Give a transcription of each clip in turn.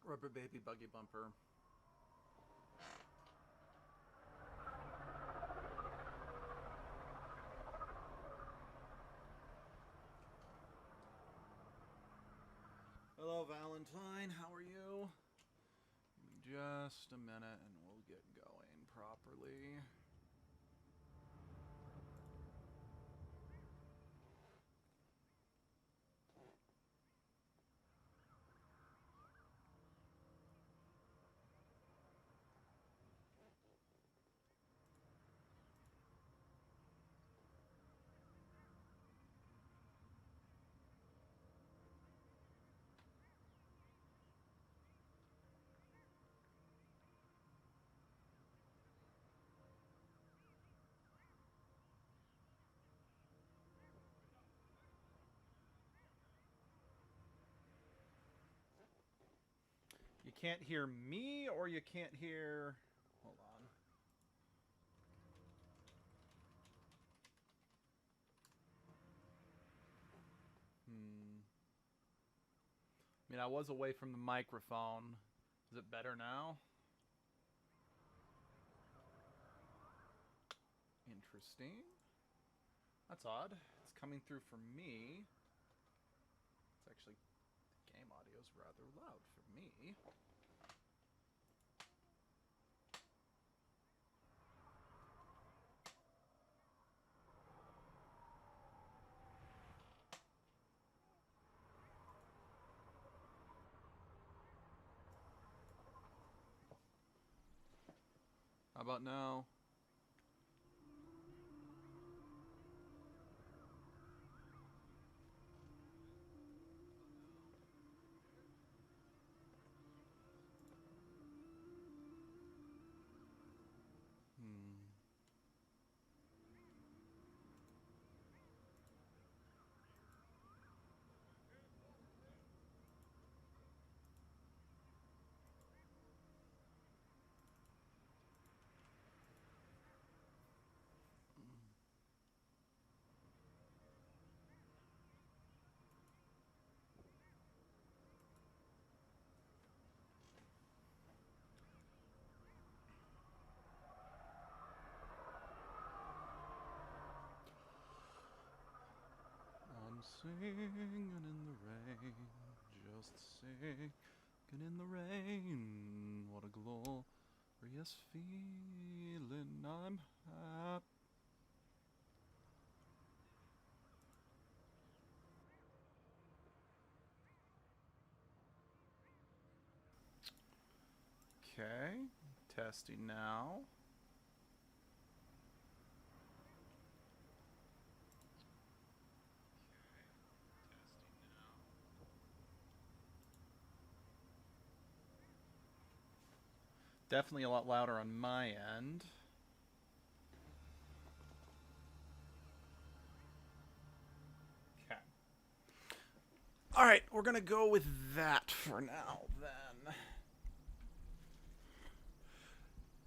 Rubber baby buggy bumper. Hello, Valentine. How are you? Give me just a minute and we'll get going properly. You can't hear me, or you can't hear... Hold on. I mean, I was away from the microphone. Is it better now? Interesting. That's odd. It's coming through for me. It's actually... The game audio is rather loud for me. How about now? I'm singing in the rain, just singing in the rain. What a glorious feeling. I'm happy. Okay, testing now. Definitely a lot louder on my end. Okay. Alright, we're gonna go with that for now, then.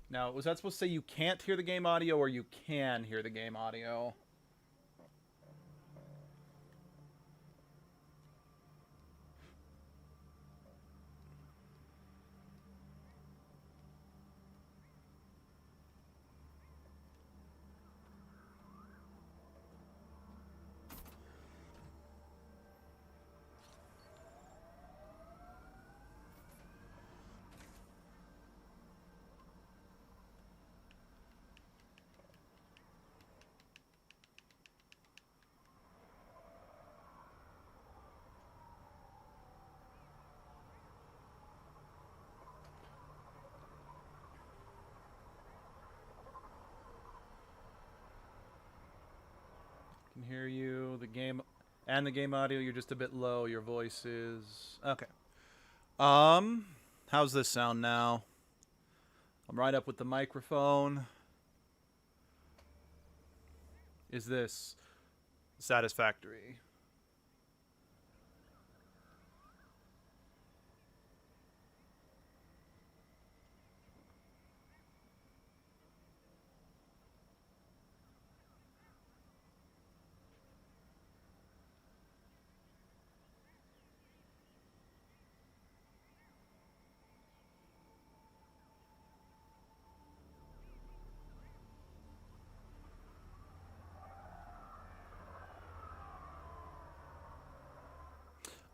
Now, was that supposed to say you can't hear the game audio, or you can hear the game audio? Can hear you. The game and the game audio, you're just a bit low. Your voice is okay. How's this sound now? I'm right up with the microphone. Is this satisfactory?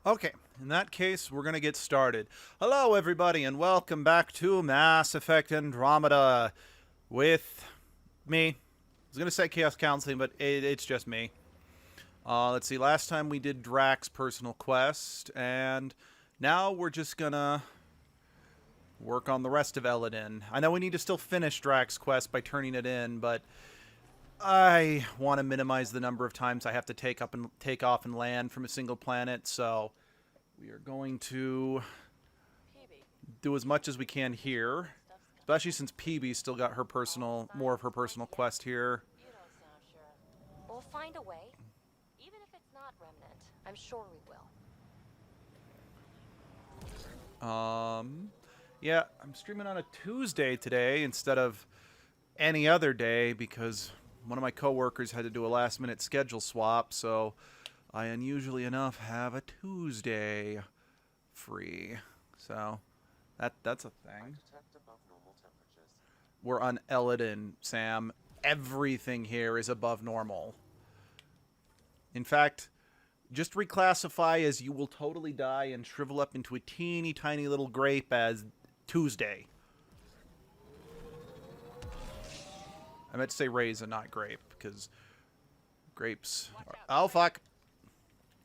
Okay, in that case, we're going to get started. Hello, everybody, and welcome back to Mass Effect Andromeda with me. I was going to say Chaos Counseling, but it's just me. Let's see, last time we did Drax's personal quest, and now we're just going to work on the rest of Eladin. I know we need to still finish Drax's quest by turning it in, but I want to minimize the number of times I have to take off and land from a single planet, so we are going to do as much as we can here, especially since PB still got more of her personal quest here. You don't sound sure. We'll find a way. Even if it's not Remnant, I'm sure we will. Yeah, I'm streaming on a Tuesday today instead of any other day because one of my coworkers had to do a last-minute schedule swap, so I unusually enough have a Tuesday free. So that's a thing. We're on Eladin, Sam. Everything here is above normal. In fact, just reclassify as you will totally die and shrivel up into a teeny tiny little grape as Tuesday. I meant to say raisin, not grape, because grapes are... Oh, fuck.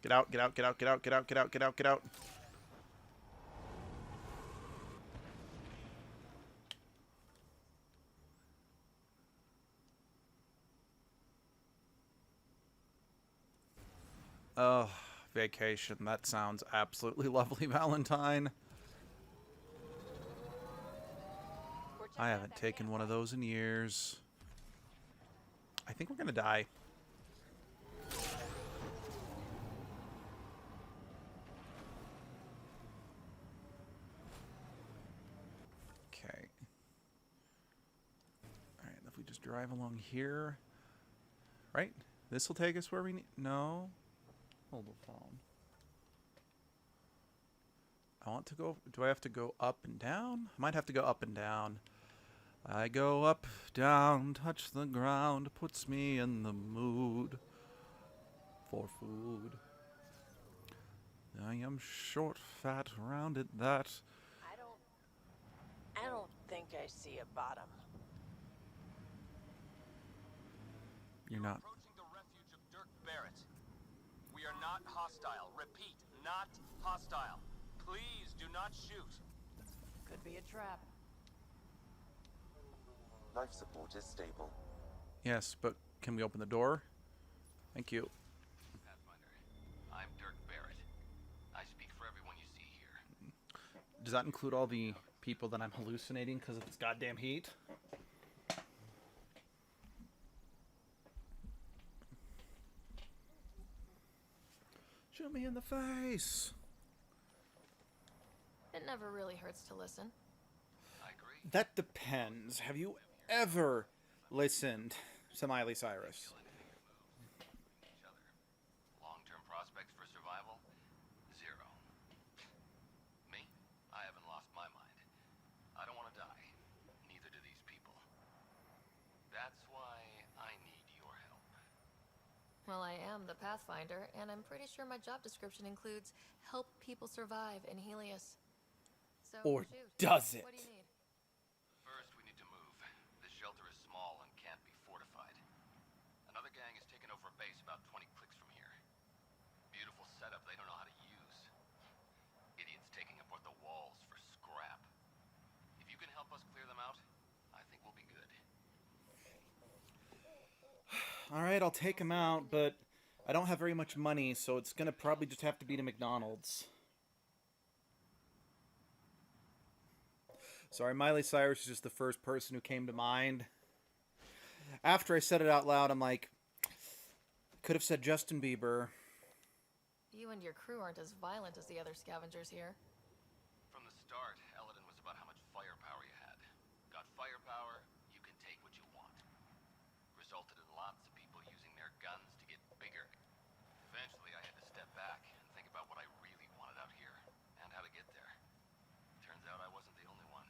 Get out, get out, get out, get out, get out, get out, get out, get out. Oh, vacation. That sounds absolutely lovely, Valentine. I haven't taken one of those in years. I think we're gonna die. Okay. Alright, if we just drive along here. Right? This will take us where we need... No. Hold the phone. I want to go... Do I have to go up and down? I might have to go up and down. I go up, down, touch the ground, puts me in the mood for food. I am short, fat, rounded, that. I don't think I see a bottom. You're not. Approaching the refuge of Dirk Barrett. We are not hostile. Repeat, not hostile. Please do not shoot. Could be a trap. Life support is stable. Yes, but can we open the door? Thank you. Pathfinder, I'm Dirk Barrett. I speak for everyone you see here. Does that include all the people that I'm hallucinating because of this goddamn heat? Shoot me in the face. It never really hurts to listen. I agree. That depends. Have you ever listened to Miley Cyrus? Each other. Long-term prospects for survival? Zero. Me? I haven't lost my mind. I don't want to die. Neither do these people. That's why I need your help. Well, I am the Pathfinder, and I'm pretty sure my job description includes help people survive in Helios. So, Or shoot. does it? What do you need? First, we need to move. This shelter is small and can't be fortified. Another gang has taken over a base about 20 clicks from here. Beautiful setup they don't know how to use. Idiots taking apart the walls for scrap. If you can help us clear them out, I think we'll be good. Alright, I'll take him out, but I don't have very much money, so it's gonna probably just have to be to McDonald's. Sorry, Miley Cyrus is just the first person who came to mind. After I said it out loud, I'm like, could have said Justin Bieber. You and your crew aren't as violent as the other scavengers here. From the start, Eladin was about how much firepower you had. Got firepower, you can take what you want. Resulted in lots of people using their guns to get bigger. Eventually, I had to step back and think about what I really wanted out here, and how to get there. Turns out I wasn't the only one.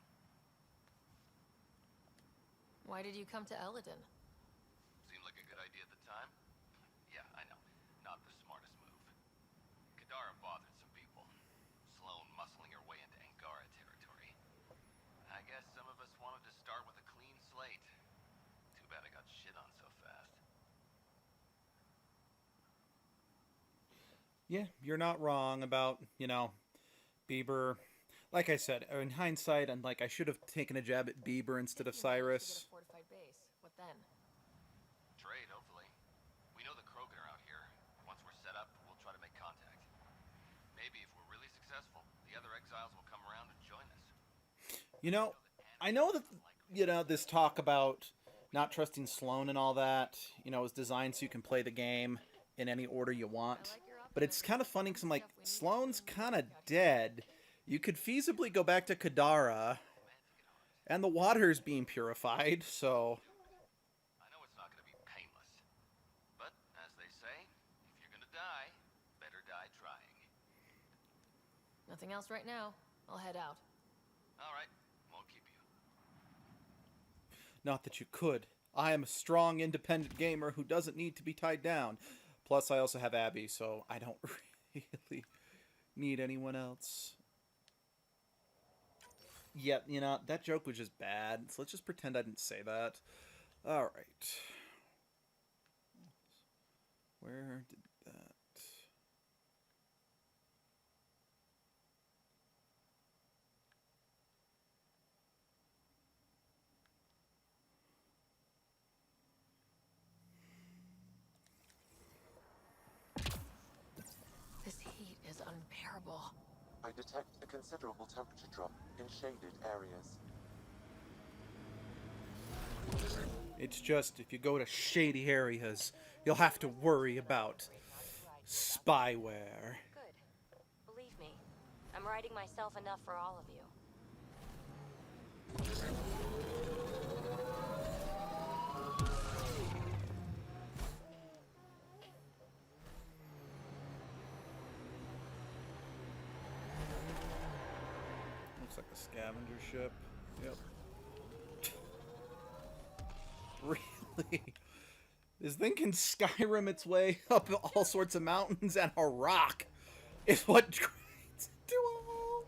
Why did you come to Eladin? Seemed like a good idea at the time. Yeah, I know. Not the smartest move. Kadara bothered some people. Yeah, you're not wrong about, Bieber. Like I said, in hindsight, and like I should have taken a jab at Bieber instead of If you manage to Cyrus. get a fortified base, what then? Trade, hopefully. We know the Krogan are out here. Once we're set up, we'll try to make contact. Maybe if we're really successful, the other exiles will come around and join us. You know, I know that, this talk about not trusting Sloan and all that, is designed so you can play the game in any order you want. But it's kind of funny because I'm like, Sloan's kind of dead. You could feasibly go back to Kadara, and the water's being purified, so... I know it's not going to be painless. But, as they say, if you're going to die, better die trying. Nothing else right now. I'll head out. All right, won't keep you. Not that you could. I am a strong, independent gamer who doesn't need to be tied down. Plus, I also have Abby, so I don't really need anyone else. Yeah, that joke was just bad, so let's just pretend I didn't say that. Alright. Where did that... This heat is unbearable. I detect a considerable temperature drop in shaded areas. It's just, if you go to shady areas, you'll have to worry about spyware. Good. Believe me, I'm writing myself enough for all of you. Looks like a scavenger ship. Yep. Really? This thing can Skyrim its way up all sorts of mountains, and a rock is what grinds it to a halt.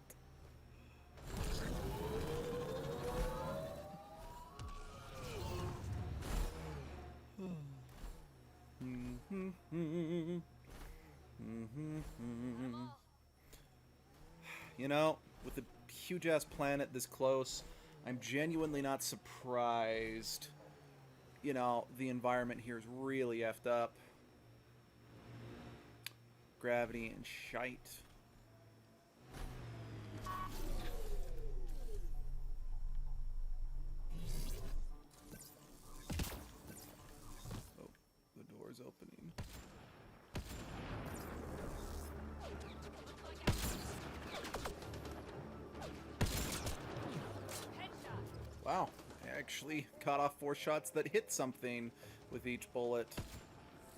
With a huge-ass planet this close, I'm genuinely not surprised. The environment here is really effed up. Gravity and shite. Oh, the door's opening. Wow, I actually caught off 4 shots that hit something with each bullet.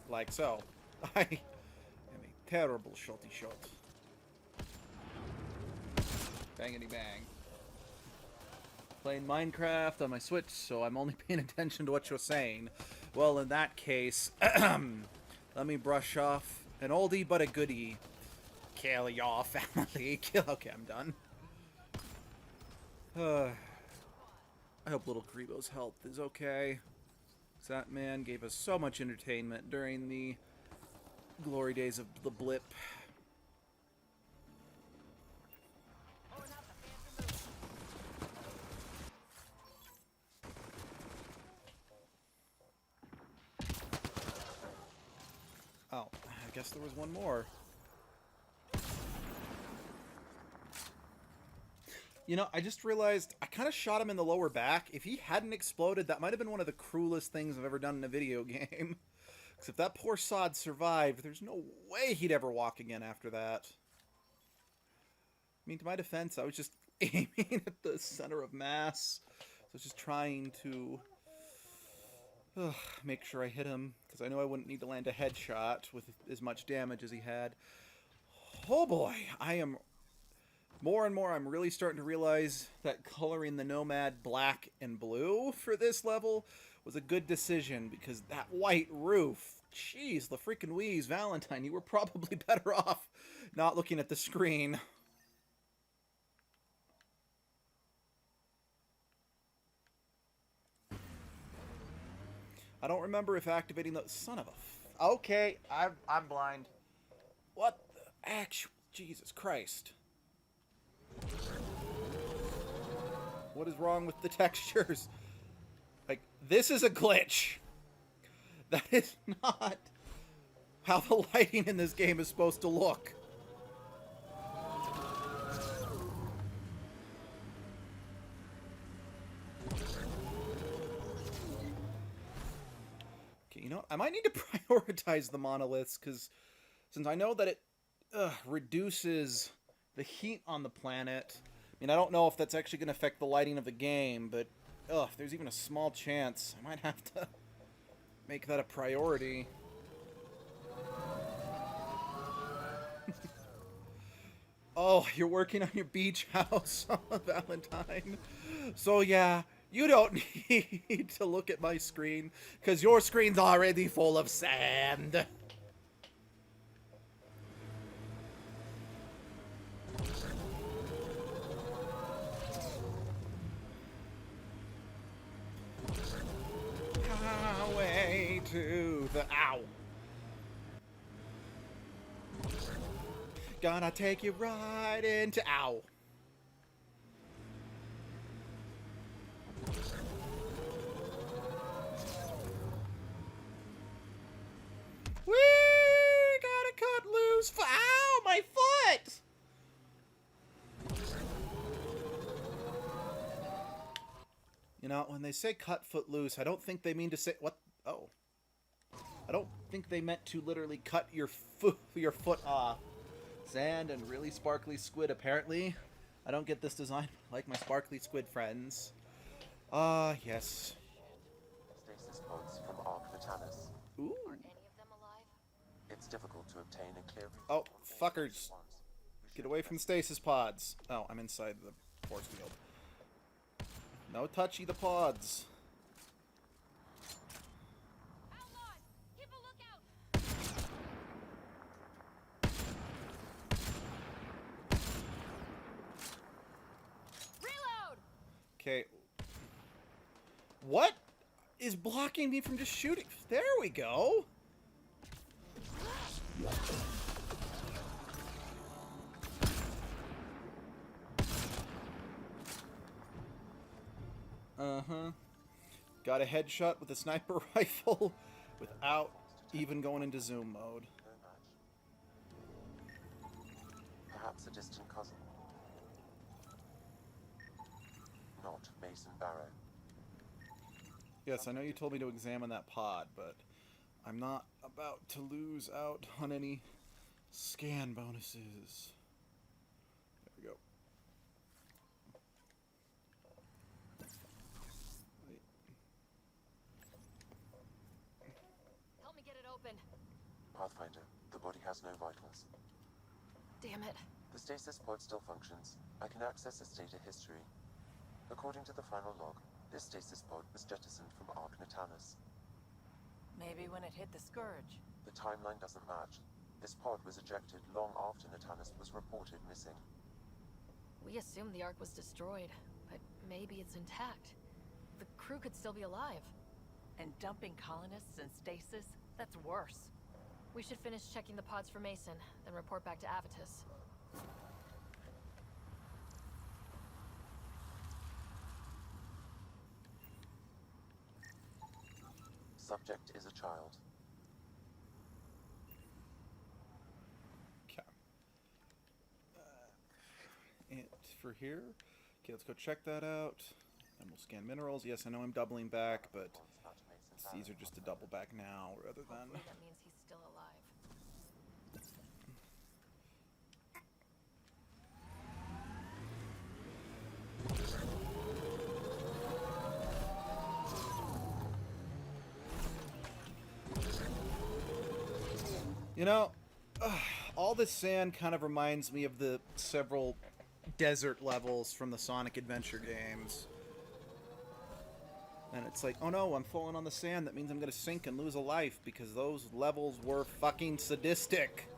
Like so. I am a terrible shotty shot. Bangity bang. Playing Minecraft on my Switch, so I'm only paying attention to what you're saying. Well, in that case, let me brush off an oldie but a goodie. Kill your family. Okay, I'm done. I hope little Karibo's health is okay. 'Cause that man gave us so much entertainment during the glory days of the blip. Oh, I guess there was one more. I just realized I kind of shot him in the lower back. If he hadn't exploded, that might have been one of the cruelest things I've ever done in a video game. Because if that poor sod survived, there's no way he'd ever walk again after that. I mean, to my defense, I was just aiming at the center of mass. So I was just trying to make sure I hit him. Because I know I wouldn't need to land a headshot with as much damage as he had. Oh boy, I am... More and more, I'm really starting to realize that coloring the Nomad black and blue for this level was a good decision, because that white roof, jeez, the freaking wheeze, Valentine, you were probably better off not looking at the screen. I don't remember if activating the... Son of a... Okay, I'm blind. What the... actual... Jesus Christ. What is wrong with the textures? Like, this is a glitch. That is not how the lighting in this game is supposed to look. Okay, you know what? I might need to prioritize the monoliths, because since I know that it reduces the heat on the planet. I mean, I don't know if that's actually going to affect the lighting of the game, but if there's even a small chance, I might have to make that a priority. Oh, you're working on your beach house on Valentine. So yeah, you don't need to look at my screen, because your screen's already full of sand. Highway to the... Ow. Gonna take you right into... Ow. We gotta cut loose... Ow, my foot! You know, when they say cut foot loose, I don't think they mean to say... What? Oh. I don't think they meant to literally cut your foot off. Sand and really sparkly squid, apparently. I don't get this design like my sparkly squid friends. Yes. Stasis pods from Ark Vitalis. Ooh. Are any of them alive? It's difficult to obtain a clear... Oh, fuckers. Get away from stasis pods. Oh, I'm inside the force field. No touchy the pods. Outlaws! Keep a lookout! Reload! Okay. What is blocking me from just shooting? There we go. Uh-huh. Got a headshot with a sniper rifle without even going into zoom mode. No match. Perhaps a distant cousin. Not Mason Barrow. Yes, I know you told me to examine that pod, but I'm not about to lose out on any scan bonuses. There we go. Help me get it open. Pathfinder, the body has no vitals. Damn it. The stasis pod still functions. I can access its data history. According to the final log, this stasis pod was jettisoned from Ark Natalis. Maybe when it hit the Scourge. The timeline doesn't match. This pod was ejected long after Natalis was reported missing. We assumed the Ark was destroyed, but maybe it's intact. The crew could still be alive. And dumping colonists in stasis? That's worse. We should finish checking the pods for Mason, then report back to Avitus. Subject is a child. Okay. And for here. Okay, let's go check that out. And we'll scan minerals. Yes, I know I'm doubling back, but it's easier just to double back now rather than... Hopefully that means he's still alive. You know, all this sand kind of reminds me of the several desert levels from the Sonic Adventure games. And it's like, oh no, I'm falling on the sand. That means I'm going to sink and lose a life because those levels were fucking sadistic.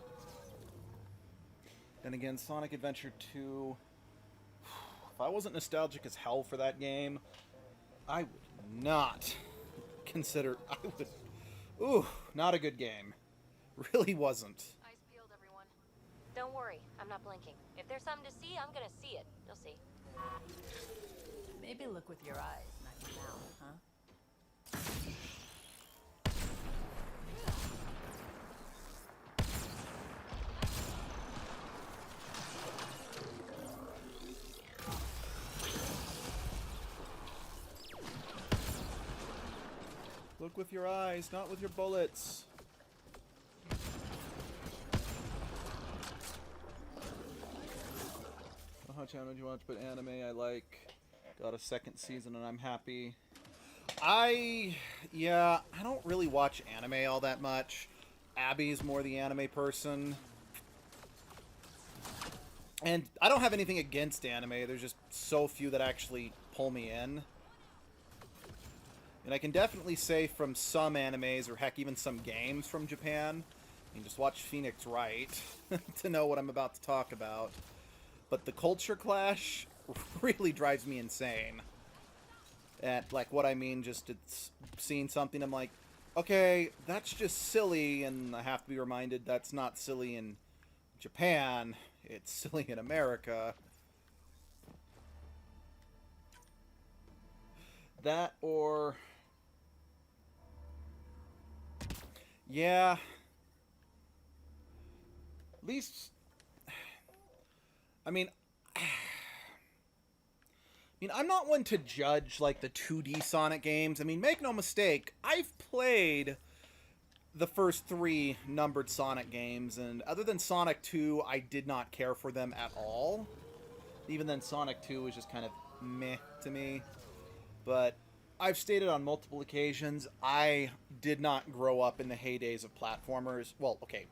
And again, Sonic Adventure 2... If I wasn't nostalgic as hell for that game, I would not consider... I would... Ooh, not a good game. Really wasn't. Eyes peeled, everyone. Don't worry, I'm not blinking. If there's something to see, I'm gonna see it. You'll see. Maybe look with your eyes, not your mouth, huh? Look with your eyes, not with your bullets. How much anime do you watch? But anime I like. Got a second season and I'm happy. I don't really watch anime all that much. Abby's more the anime person. And I don't have anything against anime. There's just so few that actually pull me in. And I can definitely say from some animes, or heck, even some games from Japan, you can just watch Phoenix Wright to know what I'm about to talk about. But the culture clash really drives me insane. And, like, what I mean, just it's seeing something, I'm like, okay, that's just silly, and I have to be reminded that's not silly in Japan, it's silly in America. That, or... yeah. At least... I mean, I'm not one to judge, like, the 2D Sonic games. I mean, make no mistake, I've played the first 3 numbered Sonic games, and other than Sonic 2, I did not care for them at all. Even then, Sonic 2 was just kind of meh to me. But I've stated on multiple occasions, I did not grow up in the heydays of platformers. Well, okay,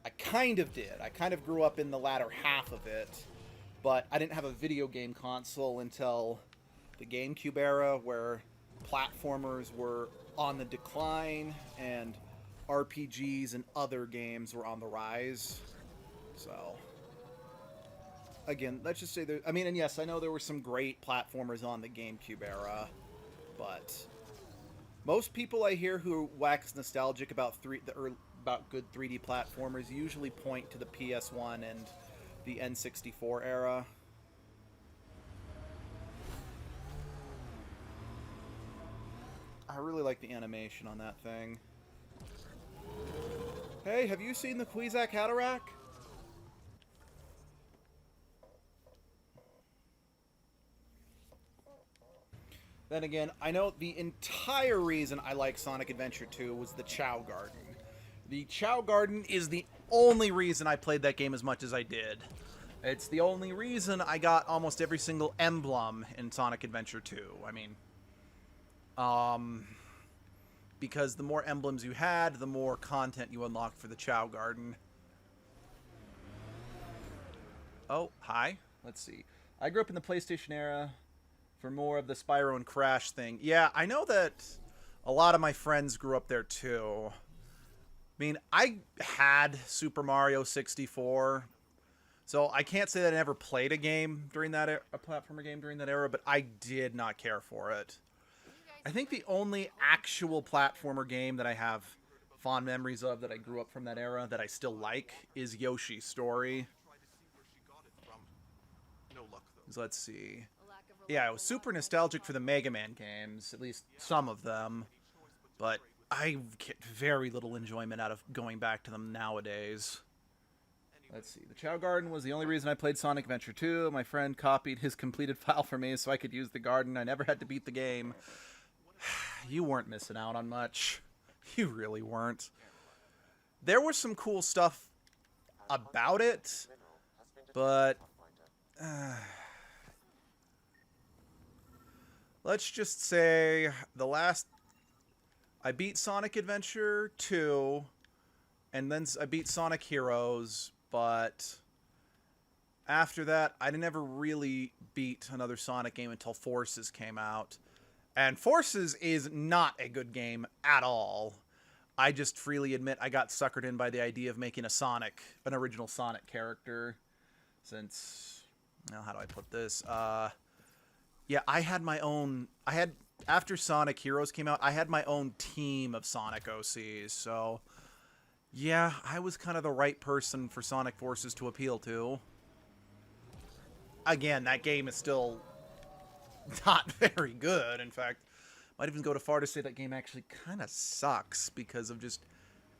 I kind of did. I kind of grew up in the latter half of it. But I didn't have a video game console until the GameCube era, where platformers were on the decline and RPGs and other games were on the rise. So, again, let's just say there... I mean, and yes, I know there were some great platformers on the GameCube era, but most people I hear who wax nostalgic about about good 3D platformers usually point to the PS1 and the N64 era. I really like the animation on that thing. Hey, have you seen the Kwisatz Haderach? Then again, I know the entire reason I like Sonic Adventure 2 was the Chow Garden. The Chow Garden is the only reason I played that game as much as I did. It's the only reason I got almost every single emblem in Sonic Adventure 2. I mean, because the more emblems you had, the more content you unlocked for the Chow Garden. Oh, hi. Let's see. I grew up in the PlayStation era for more of the Spyro and Crash thing. Yeah, I know that a lot of my friends grew up there too. I mean, I had Super Mario 64, so I can't say that I never played a game during that a platformer game during that era, but I did not care for it. I think the only actual platformer game that I have fond memories of that I grew up from that era that I still like is Yoshi's Story. So let's see. Yeah, I was super nostalgic for the Mega Man games, at least some of them, but I get very little enjoyment out of going back to them nowadays. Let's see. The Chow Garden was the only reason I played Sonic Adventure 2. My friend copied his completed file for me so I could use the garden. I never had to beat the game. You weren't missing out on much. You really weren't. There was some cool stuff about it, but let's just say I beat Sonic Adventure 2, and then I beat Sonic Heroes, but after that, I never really beat another Sonic game until Forces came out. And Forces is not a good game at all. I just freely admit I got suckered in by the idea of making an original Sonic character. Since, how do I put this? Yeah, I had my own... after Sonic Heroes came out, I had my own team of Sonic OCs, so... Yeah, I was kind of the right person for Sonic Forces to appeal to. Again, that game is still not very good. In fact, might even go too far to say that game actually kind of sucks because of just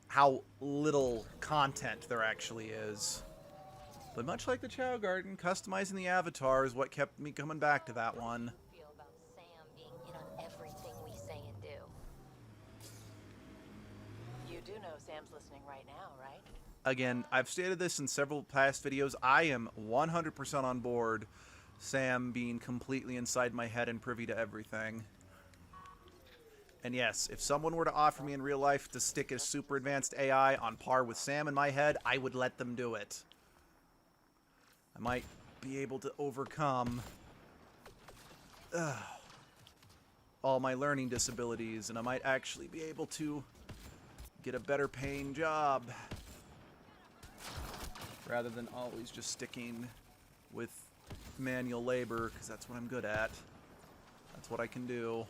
how little content there actually is. But much like the Chow Garden, customizing the avatar is what kept me coming back to that one. Feel about Sam being in on everything we say and do. You do know Sam's listening right now, right? Again, I've stated this in several past videos. I am 100% on board Sam being completely inside my head and privy to everything. And yes, if someone were to offer me in real life to stick a super advanced AI on par with Sam in my head, I would let them do it. I might be able to overcome all my learning disabilities, and I might actually be able to get a better paying job rather than always just sticking with manual labor, because that's what I'm good at. That's what I can do.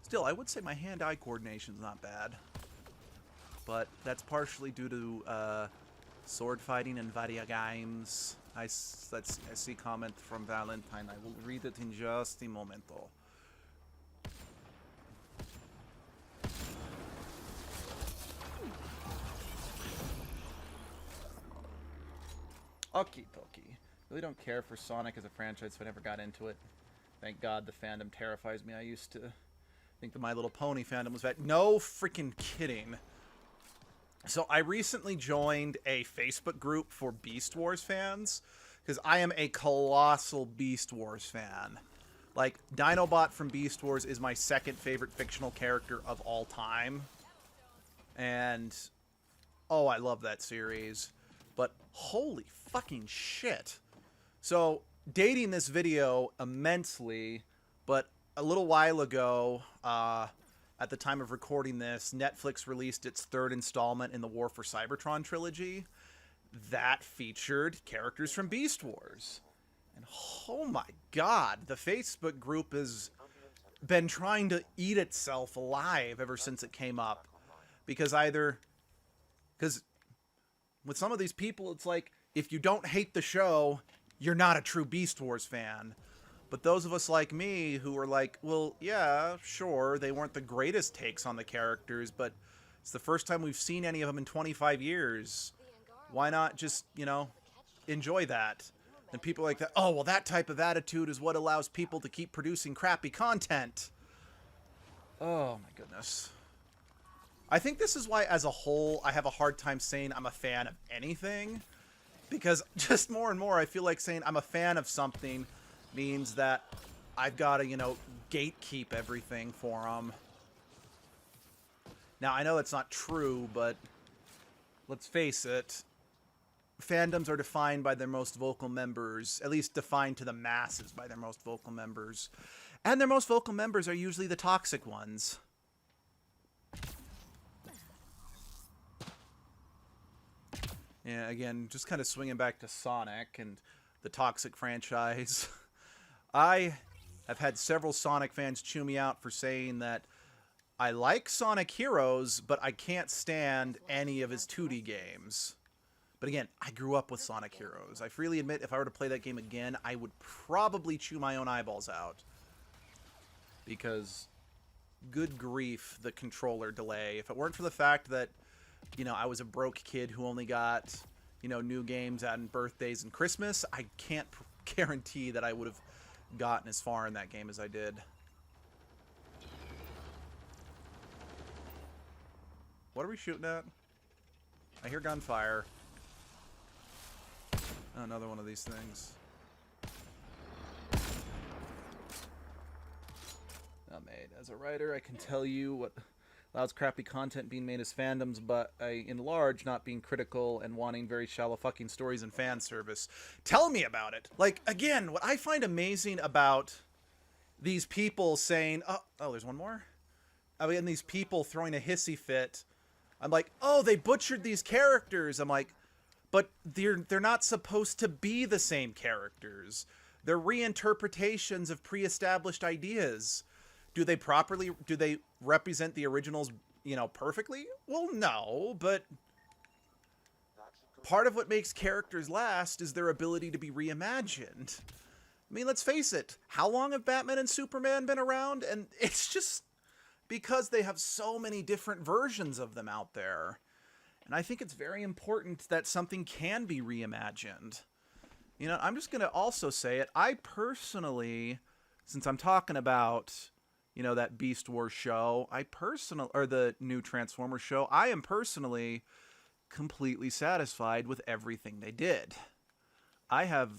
Still, I would say my hand-eye coordination's not bad. But that's partially due to sword fighting and video games. I see comment from Valentine. I will read it in just a momento. Okie dokie. Really don't care for Sonic as a franchise, so I never got into it. Thank God the fandom terrifies me. I used to think the My Little Pony fandom was bad. No freaking kidding. So I recently joined a Facebook group for Beast Wars fans, because I am a colossal Beast Wars fan. Like, Dinobot from Beast Wars is my second favorite fictional character of all time. And, oh, I love that series. But holy fucking shit. So, dating this video immensely, but a little while ago, at the time of recording this, Netflix released its third installment in the War for Cybertron trilogy. That featured characters from Beast Wars. And oh my god, the Facebook group has been trying to eat itself alive ever since it came up. Because with some of these people, it's like, if you don't hate the show, you're not a true Beast Wars fan. But those of us like me who are like, well, yeah, sure, they weren't the greatest takes on the characters, but it's the first time we've seen any of them in 25 years. Why not just, you know, enjoy that? And people are like that, oh, well, that type of attitude is what allows people to keep producing crappy content. Oh, my goodness. I think this is why, as a whole, I have a hard time saying I'm a fan of anything. Because just more and more, I feel like saying I'm a fan of something means that I've got to, you know, gatekeep everything for them. Now, I know that's not true, but let's face it. Fandoms are defined by their most vocal members, at least defined to the masses by their most vocal members. And their most vocal members are usually the toxic ones. Yeah, again, just kind of swinging back to Sonic and the toxic franchise. I have had several Sonic fans chew me out for saying that I like Sonic Heroes, but I can't stand any of his 2D games. But again, I grew up with Sonic Heroes. I freely admit, if I were to play that game again, I would probably chew my own eyeballs out. Because, good grief, the controller delay. If it weren't for the fact that, you know, I was a broke kid who only got, you know, new games on birthdays and Christmas, I can't guarantee that I would have gotten as far in that game as I did. What are we shooting at? I hear gunfire. Oh, another one of these things. Now, mate, as a writer, I can tell you what allows crappy content being made as fandoms, but in large, not being critical and wanting very shallow fucking stories and fan service. Tell me about it. Like, again, what I find amazing about these people saying, oh, there's one more? I mean, these people throwing a hissy fit. I'm like, oh, they butchered these characters. I'm like, but they're not supposed to be the same characters. They're reinterpretations of pre-established ideas. Do they represent the originals, you know, perfectly? Well, no, but part of what makes characters last is their ability to be reimagined. I mean, let's face it. How long have Batman and Superman been around? And it's just because they have so many different versions of them out there. And I think it's very important that something can be reimagined. You know, I'm just going to also say it. I personally, since I'm talking about, you know, that Beast Wars show, or the new Transformers show, I am personally completely satisfied with everything they did. I have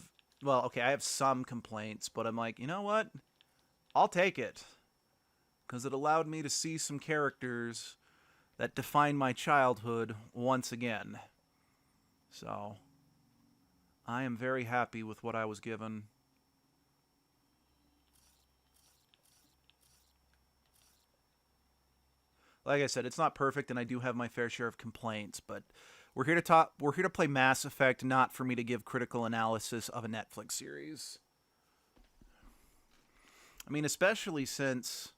some complaints, but I'm like, you know what? I'll take it. Because it allowed me to see some characters that define my childhood once again. So, I am very happy with what I was given. Like I said, it's not perfect, and I do have my fair share of complaints, but we're here to talk. We're here to play Mass Effect, not for me to give critical analysis of a Netflix series. I mean, especially since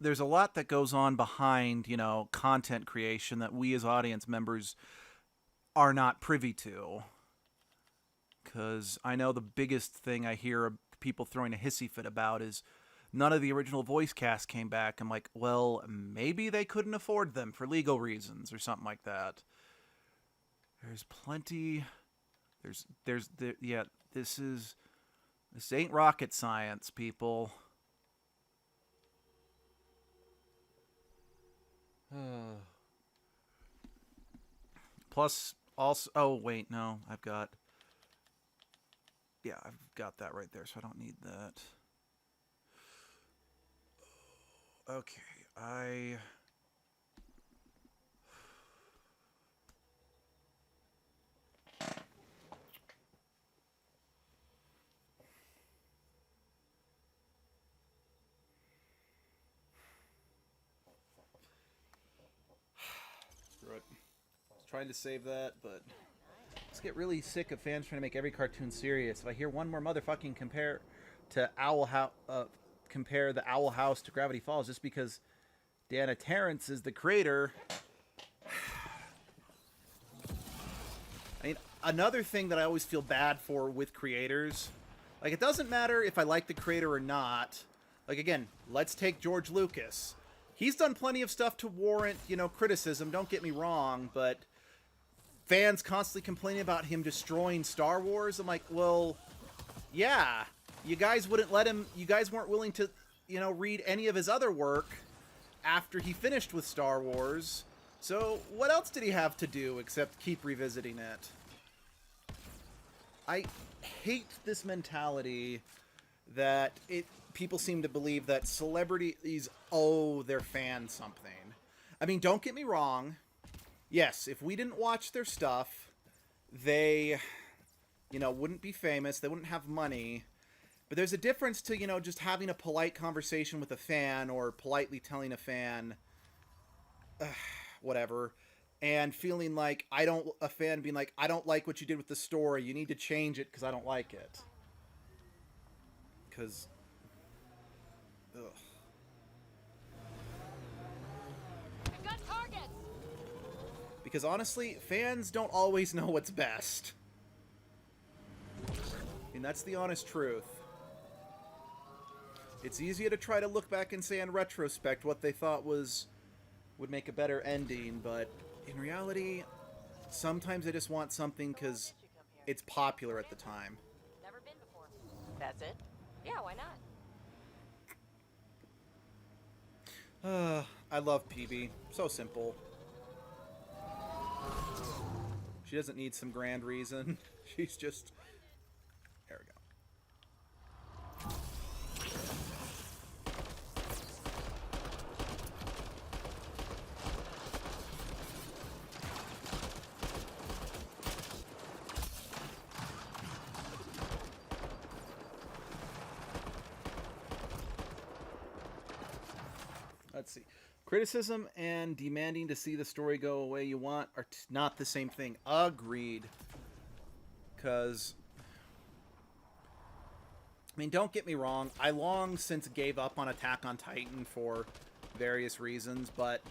there's a lot that goes on behind, you know, content creation that we as audience members are not privy to. Because I know the biggest thing I hear of people throwing a hissy fit about is none of the original voice cast came back. I'm like, well, maybe they couldn't afford them for legal reasons or something like that. There's plenty. This ain't rocket science, people. Plus, also, oh wait, no, I've got that right there, so I don't need that. Okay, screw it. I was trying to save that, but I just get really sick of fans trying to make every cartoon serious. If I hear one more motherfucking compare the Owl House to Gravity Falls just because Dana Terrence is the creator. I mean, another thing that I always feel bad for with creators, like, it doesn't matter if I like the creator or not. Like, again, let's take George Lucas. He's done plenty of stuff to warrant, you know, criticism, don't get me wrong, but fans constantly complaining about him destroying Star Wars. I'm like, well, yeah, you guys weren't willing to, you know, read any of his other work after he finished with Star Wars. So what else did he have to do except keep revisiting it? I hate this mentality that people seem to believe that celebrities owe their fans something. I mean, don't get me wrong. Yes, if we didn't watch their stuff, they, you know, wouldn't be famous. They wouldn't have money. But there's a difference to, you know, just having a polite conversation with a fan or politely telling a fan, whatever, and feeling like a fan being like, I don't like what you did with the story. You need to change it because I don't like it. Because, ugh. I've got targets! Because honestly, fans don't always know what's best. And that's the honest truth. It's easier to try to look back and say in retrospect what they thought would make a better ending, but in reality, sometimes they just want something because it's popular at the time. Never been before. That's it? Yeah, why not? I love PB. So simple. She doesn't need some grand reason. She's just... There we go. Let's see. Criticism and demanding to see the story go away you want are not the same thing. Agreed. Because I mean, don't get me wrong, I long since gave up on Attack on Titan for various reasons, but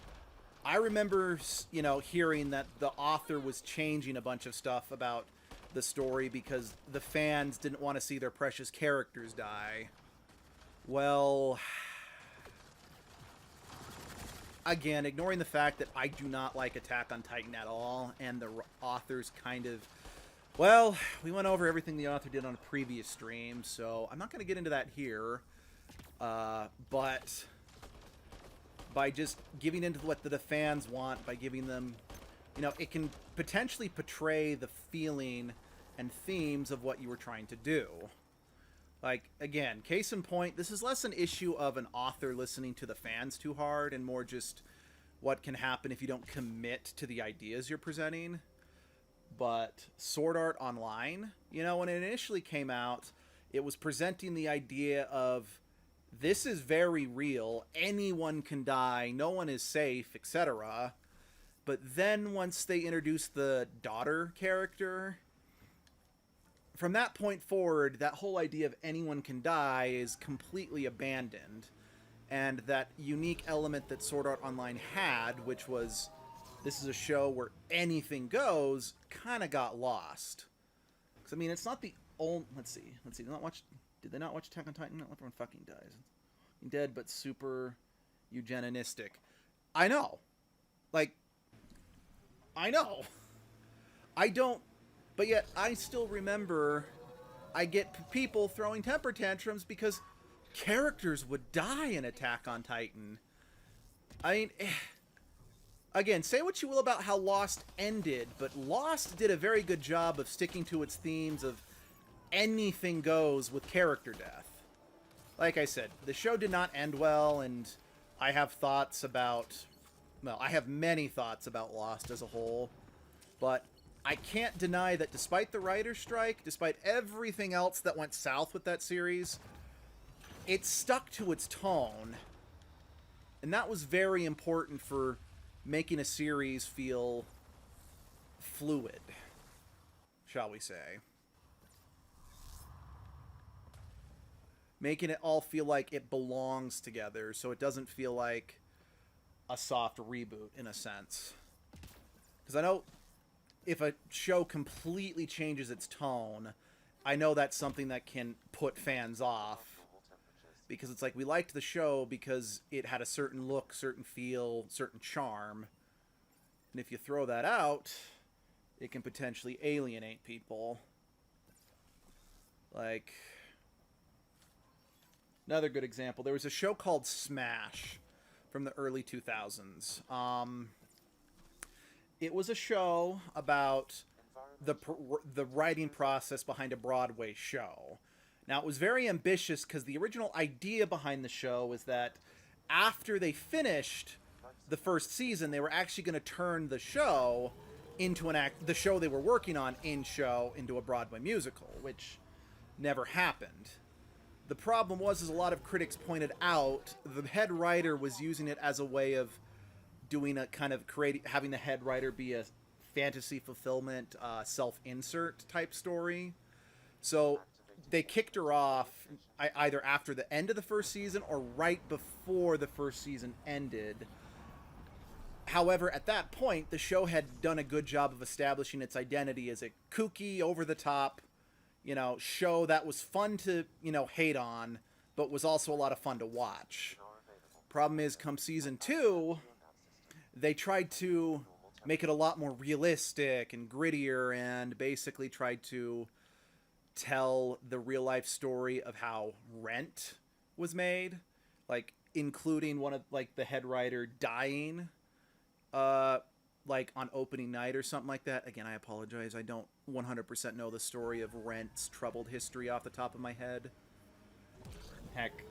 I remember, you know, hearing that the author was changing a bunch of stuff about the story because the fans didn't want to see their precious characters die. Well, again, ignoring the fact that I do not like Attack on Titan at all, and the author's kind of... Well, we went over everything the author did on a previous stream, so I'm not going to get into that here. But by just giving into what the fans want, by giving them... You know, it can potentially portray the feeling and themes of what you were trying to do. Like, again, case in point, this is less an issue of an author listening to the fans too hard and more just what can happen if you don't commit to the ideas you're presenting. But Sword Art Online, you know, when it initially came out, it was presenting the idea of this is very real, anyone can die, no one is safe, etc. But then once they introduced the daughter character, from that point forward, that whole idea of anyone can die is completely abandoned. And that unique element that Sword Art Online had, which was this is a show where anything goes, kind of got lost. Because, I mean, it's not the only... Let's see. Did they not watch Attack on Titan? Not everyone fucking dies. Dead, but super eugenistic. I know. Like, I know. I don't... But yet, I still remember I get people throwing temper tantrums because characters would die in Attack on Titan. I mean... Again, say what you will about how Lost ended, but Lost did a very good job of sticking to its themes of anything goes with character death. Like I said, the show did not end well, and I have thoughts about... Well, I have many thoughts about Lost as a whole, but I can't deny that despite the writer's strike, despite everything else that went south with that series, it stuck to its tone, and that was very important for making a series feel fluid, shall we say. Making it all feel like it belongs together, so it doesn't feel like a soft reboot, in a sense. Because I know if a show completely changes its tone, I know that's something that can put fans off. Because it's like, we liked the show because it had a certain look, certain feel, certain charm. And if you throw that out, it can potentially alienate people. Like, another good example, there was a show called Smash from the early 2000s. It was a show about the writing process behind a Broadway show. Now, it was very ambitious because the original idea behind the show was that after they finished the first season, they were actually going to turn the show into the show they were working on into a Broadway musical, which never happened. The problem was, as a lot of critics pointed out, the head writer was using it as a way of doing a kind of having the head writer be a fantasy fulfillment, self-insert type story. So they kicked her off either after the end of the first season or right before the first season ended. However, at that point, the show had done a good job of establishing its identity as a kooky, over-the-top, you know, show that was fun to, you know, hate on, but was also a lot of fun to watch. Problem is, come season 2, they tried to make it a lot more realistic and grittier, and basically tried to tell the real-life story of how Rent was made, like, including one of, like, the head writer dying, like, on opening night or something like that. Again, I apologize, I don't 100% know the story of Rent's troubled history off the top of my head. Heck,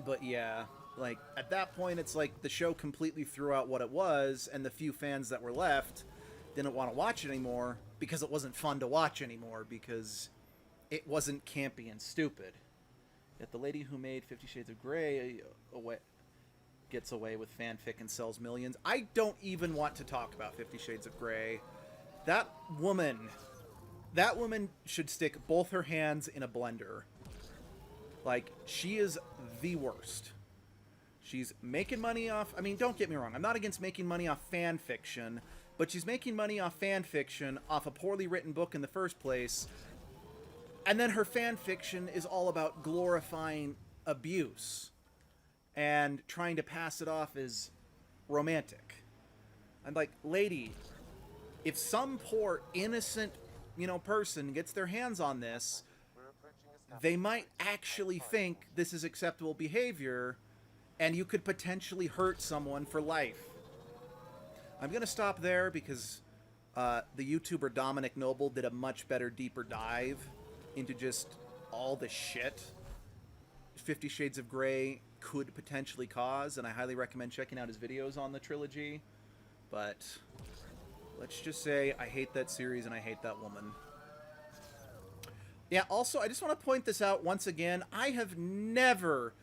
but yeah, like, at that point, it's like the show completely threw out what it was, and the few fans that were left didn't want to watch it anymore because it wasn't fun to watch anymore, because it wasn't campy and stupid. Yet the lady who made 50 Shades of Grey gets away with fanfic and sells millions. I don't even want to talk about 50 Shades of Grey. That woman that woman should stick both her hands in a blender. Like, she is the worst. She's making money off... I mean, don't get me wrong. I'm not against making money off fan fiction, but she's making money off fan fiction off a poorly written book in the first place. And then her fan fiction is all about glorifying abuse and trying to pass it off as romantic. I'm like, lady, if some poor, innocent, person gets their hands on this, they might actually think this is acceptable behavior, and you could potentially hurt someone for life. I'm going to stop there because the YouTuber Dominic Noble did a much better, deeper dive into just all the shit 50 Shades of Grey could potentially cause, and I highly recommend checking out his videos on the trilogy. But let's just say I hate that series and I hate that woman. Yeah, also, I just want to point this out once again. I have never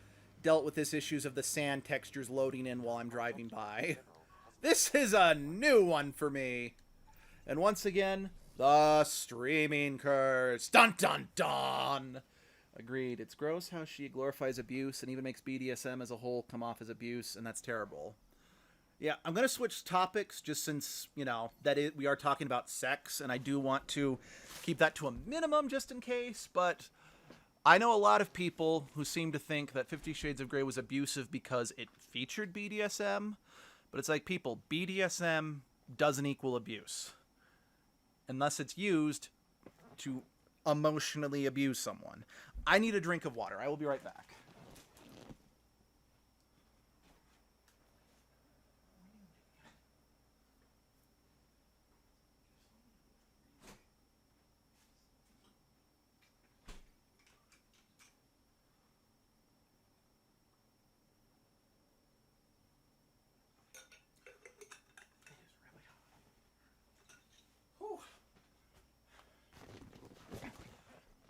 dealt with this issues of the sand textures loading in while I'm driving by. This is a new one for me. And once again, the streaming curse. Dun dun dun! Agreed. It's gross how she glorifies abuse and even makes BDSM as a whole come off as abuse, and that's terrible. Yeah, I'm going to switch topics just since, we are talking about sex, and I do want to keep that to a minimum just in case, but I know a lot of people who seem to think that 50 Shades of Grey was abusive because it featured BDSM, but it's like, people, BDSM doesn't equal abuse. Unless it's used to emotionally abuse someone. I need a drink of water. I will be right back.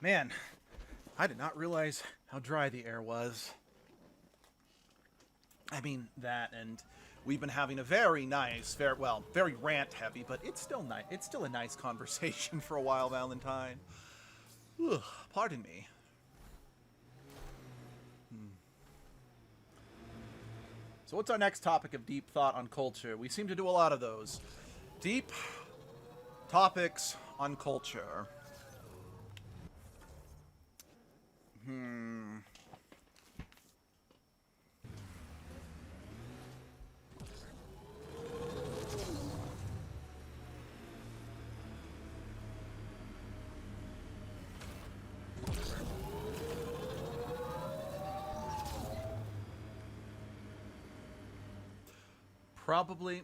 Man, I did not realize how dry the air was. I mean, that, and we've been having a very nice, very rant-heavy, but it's still nice. It's still a nice conversation for a while, Valentine. Ugh, pardon me. So what's our next topic of deep thought on culture? We seem to do a lot of those. Deep topics on culture. Probably,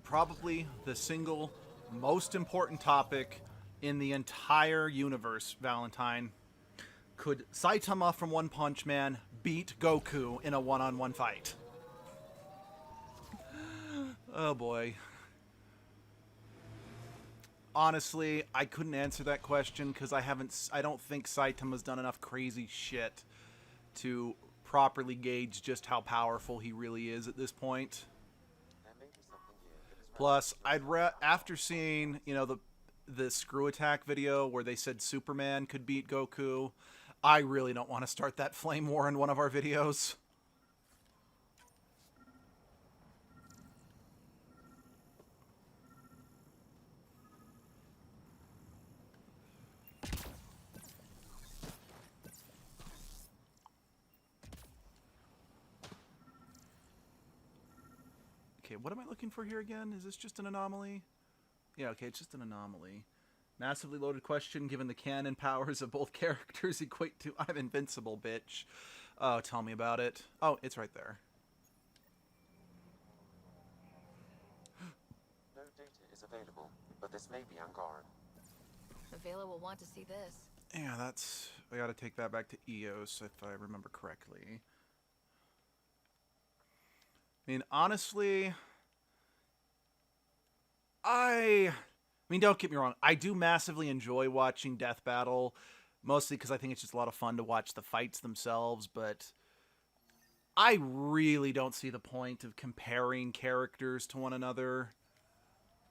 probably the single most important topic in the entire universe, Valentine. Could Saitama from One Punch Man beat Goku in a one-on-one fight? Oh boy. Honestly, I couldn't answer that question because I don't think Saitama's done enough crazy shit to properly gauge just how powerful he really is at this point. Plus, after seeing, the screw attack video where they said Superman could beat Goku, I really don't want to start that flame war in one of our videos. Okay, what am I looking for here again? Is this just an anomaly? Yeah, okay, it's just an anomaly. Massively loaded question, given the canon powers of both characters equate to I'm invincible, bitch. Oh, tell me about it. Oh, it's right there. No data is available, but this may be Angaran. Avela will want to see this. Yeah, I gotta take that back to EOS if I remember correctly. I mean, honestly, I mean, don't get me wrong. I do massively enjoy watching Death Battle, mostly because I think it's just a lot of fun to watch the fights themselves, but I really don't see the point of comparing characters to one another,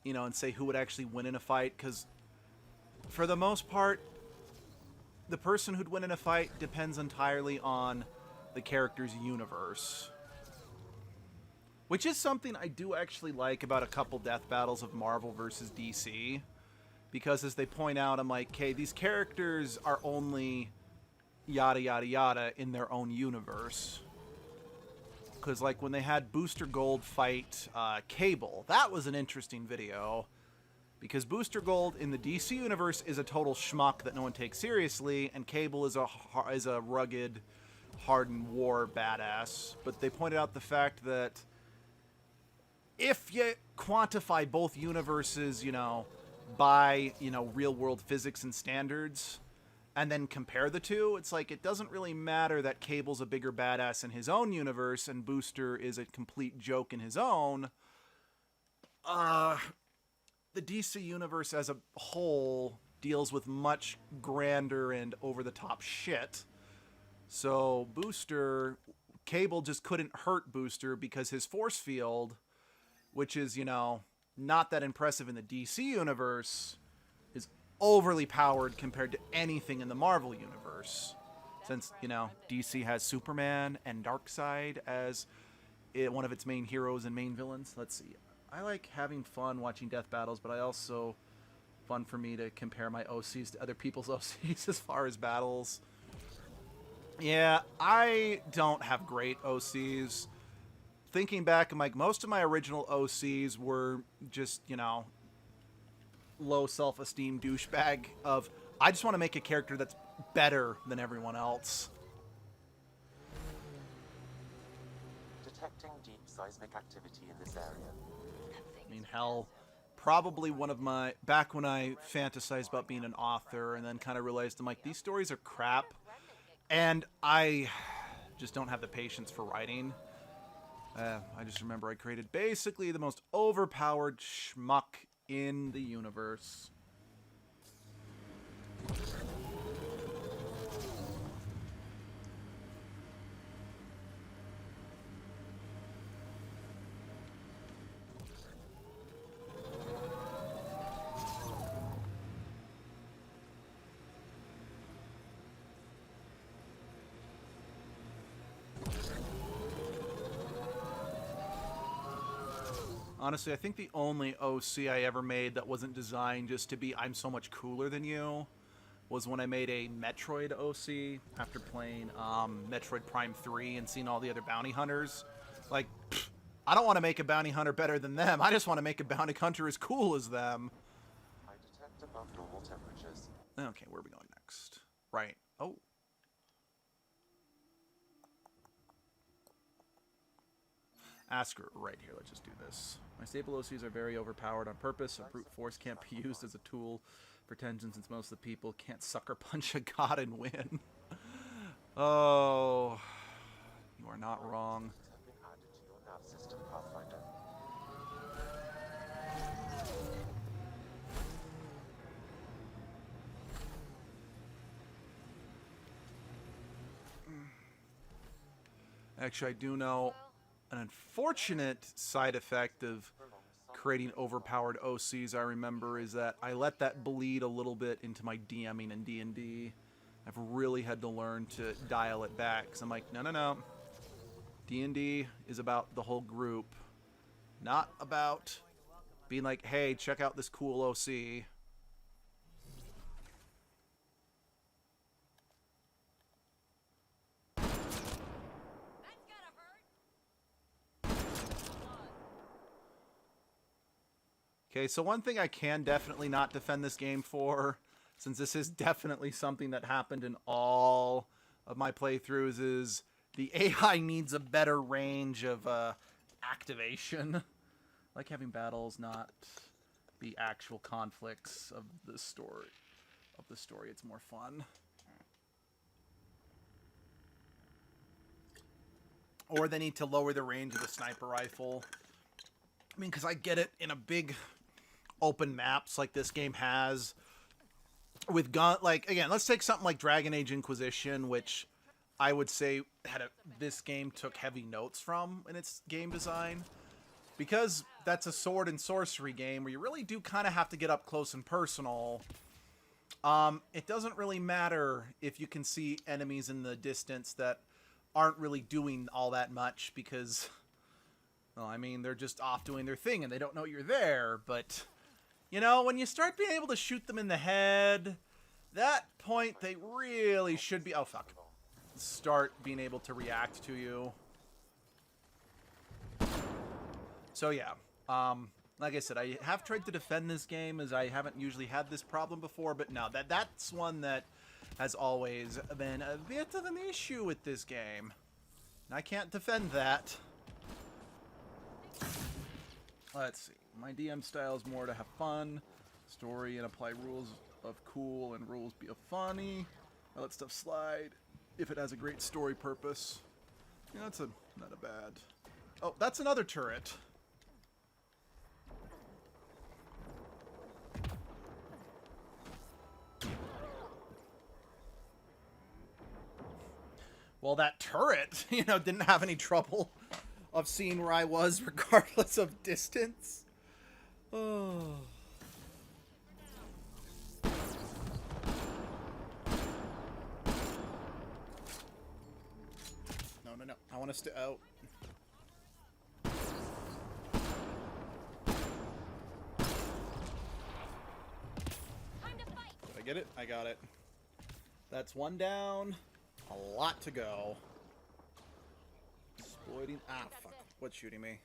and say who would actually win in a fight, because for the most part, the person who'd win in a fight depends entirely on the character's universe. Which is something I do actually like about a couple death battles of Marvel versus DC. Because as they point out, I'm like, okay, these characters are only yada yada yada in their own universe. Because like when they had Booster Gold fight Cable, that was an interesting video. Because Booster Gold in the DC universe is a total schmuck that no one takes seriously, and Cable is a rugged, hardened war badass. But they pointed out the fact that if you quantify both universes, you know, by, you know, real-world physics and standards, and then compare the two, it's like it doesn't really matter that Cable's a bigger badass in his own universe and Booster is a complete joke in his own. The DC universe as a whole deals with much grander and over-the-top shit. So Cable just couldn't hurt Booster because his force field, which is, you know, not that impressive in the DC universe, is overly powered compared to anything in the Marvel universe. Since, you know, DC has Superman and Darkseid as one of its main heroes and main villains. Let's see. I like having fun watching death battles, but I also fun for me to compare my OCs to other people's OCs as far as battles. Yeah, I don't have great OCs. Thinking back, I'm like, most of my original OCs were just, you know, low self-esteem douchebag of, I just want to make a character that's better than everyone else. Detecting deep seismic activity in this area. I mean, hell, probably one of my, back when I fantasized about being an author and then kind of realized, I'm like, these stories are crap, and I just don't have the patience for writing. I just remember I created basically the most overpowered schmuck in the universe. Honestly, I think the only OC I ever made that wasn't designed just to be I'm so much cooler than you was when I made a Metroid OC after playing Metroid Prime 3 and seeing all the other bounty hunters. Like, I don't want to make a bounty hunter better than them. I just want to make a bounty hunter as cool as them. I detect above normal temperatures. Okay, where are we going next? Right. Oh. Ask her right here. Let's just do this. My stable OCs are very overpowered on purpose, so brute force can't be used as a tool for tension since most of the people can't sucker punch a god and win. Oh, you are not wrong. Have been added to your nav system, Pathfinder. Actually, I do know an unfortunate side effect of creating overpowered OCs I remember is that I let that bleed a little bit into my DMing in D&D. I've really had to learn to dial it back because I'm like, no. D&D is about the whole group, not about being like, hey, check out this cool OC. Okay, so one thing I can definitely not defend this game for, since this is definitely something that happened in all of my playthroughs, is the AI needs a better range of activation. I like having battles not be actual conflicts of the story. It's more fun. Or they need to lower the range of the sniper rifle. I mean, because I get it in a big open maps like this game has with gun, like, again, let's take something like Dragon Age Inquisition, which I would say this game took heavy notes from in its game design, because that's a sword and sorcery game where you really do kind of have to get up close and personal. It doesn't really matter if you can see enemies in the distance that aren't really doing all that much because, well, I mean, they're just off doing their thing and they don't know you're there. But, you know, when you start being able to shoot them in the head, that point they really should be, oh fuck, start being able to react to you. So yeah, like I said, I have tried to defend this game as I haven't usually had this problem before, but no, that's one that has always been a bit of an issue with this game. And I can't defend that. Let's see. My DM style is more to have fun, story, and apply rules of cool and rules be of funny. I let stuff slide if it has a great story purpose. Yeah, that's not a bad. Oh, that's another turret. Well, that turret, you know, didn't have any trouble of seeing where I was regardless of distance. Oh. No. I want to stay out. Did I get it? I got it. That's one down. A lot to go. Exploiting. Ah, fuck. What's shooting me?